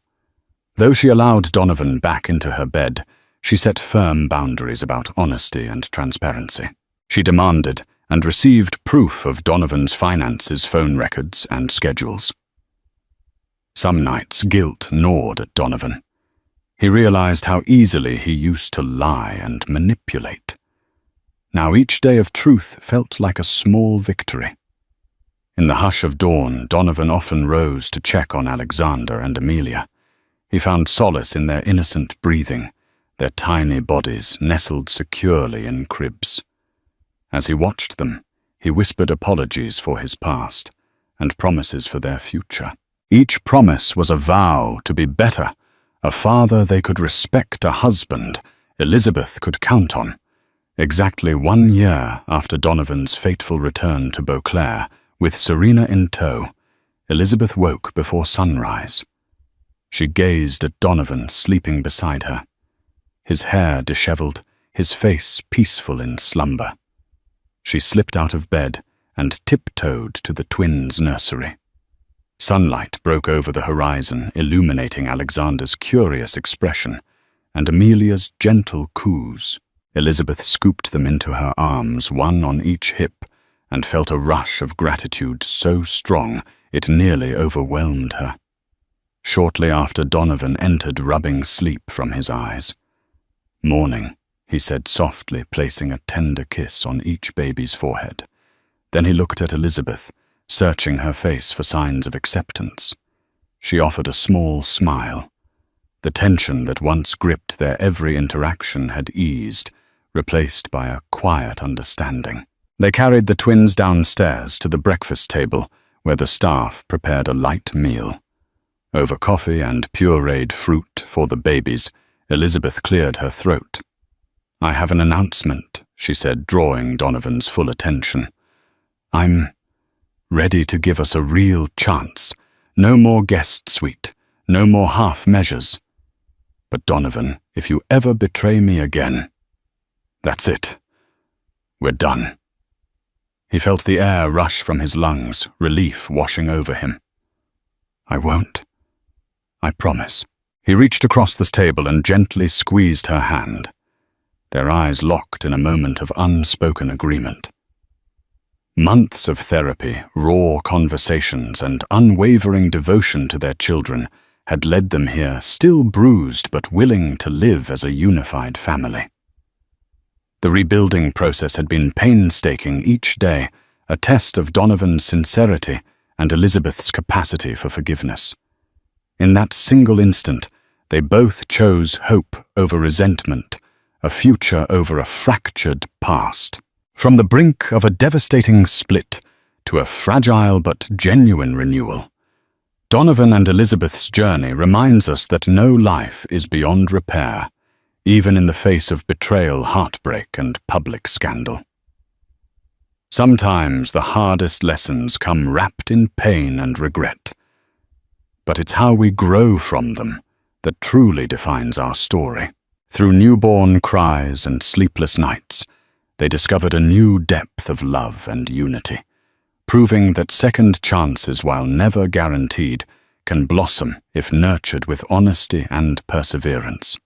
Though she allowed Donovan back into her bed, she set firm boundaries about honesty and transparency. She demanded and received proof of Donovan's finances, phone records, and schedules. Some nights, guilt gnawed at Donovan. He realized how easily he used to lie and manipulate. Now each day of truth felt like a small victory. In the hush of dawn, Donovan often rose to check on Alexander and Amelia. He found solace in their innocent breathing, their tiny bodies nestled securely in cribs. As he watched them, he whispered apologies for his past and promises for their future. Each promise was a vow to be better, a father they could respect, a husband Elizabeth could count on. Exactly 1 year after Donovan's fateful return to Beauclair, with Serena in tow, Elizabeth woke before sunrise. She gazed at Donovan sleeping beside her, his hair disheveled, his face peaceful in slumber. She slipped out of bed and tiptoed to the twins' nursery. Sunlight broke over the horizon, illuminating Alexander's curious expression and Amelia's gentle coos. Elizabeth scooped them into her arms, one on each hip, and felt a rush of gratitude so strong it nearly overwhelmed her. Shortly after, Donovan entered, rubbing sleep from his eyes. "Morning," he said softly, placing a tender kiss on each baby's forehead. Then he looked at Elizabeth, searching her face for signs of acceptance. She offered a small smile. The tension that once gripped their every interaction had eased, replaced by a quiet understanding. They carried the twins downstairs to the breakfast table, where the staff prepared a light meal. Over coffee and pureed fruit for the babies, Elizabeth cleared her throat. "I have an announcement," she said, drawing Donovan's full attention. "I'm ready to give us a real chance. No more guest suite, no more half measures. But Donovan, if you ever betray me again, that's it. We're done." He felt the air rush from his lungs, relief washing over him. "I won't. I promise." He reached across the table and gently squeezed her hand. Their eyes locked in a moment of unspoken agreement. Months of therapy, raw conversations, and unwavering devotion to their children had led them here, still bruised but willing to live as a unified family. The rebuilding process had been painstaking each day, a test of Donovan's sincerity and Elizabeth's capacity for forgiveness. In that single instant, they both chose hope over resentment, a future over a fractured past. From the brink of a devastating split to a fragile but genuine renewal, Donovan and Elizabeth's journey reminds us that no life is beyond repair, even in the face of betrayal, heartbreak, and public scandal. Sometimes the hardest lessons come wrapped in pain and regret, but it's how we grow from them that truly defines our story. Through newborn cries and sleepless nights, they discovered a new depth of love and unity, proving that second chances, while never guaranteed, can blossom if nurtured with honesty and perseverance.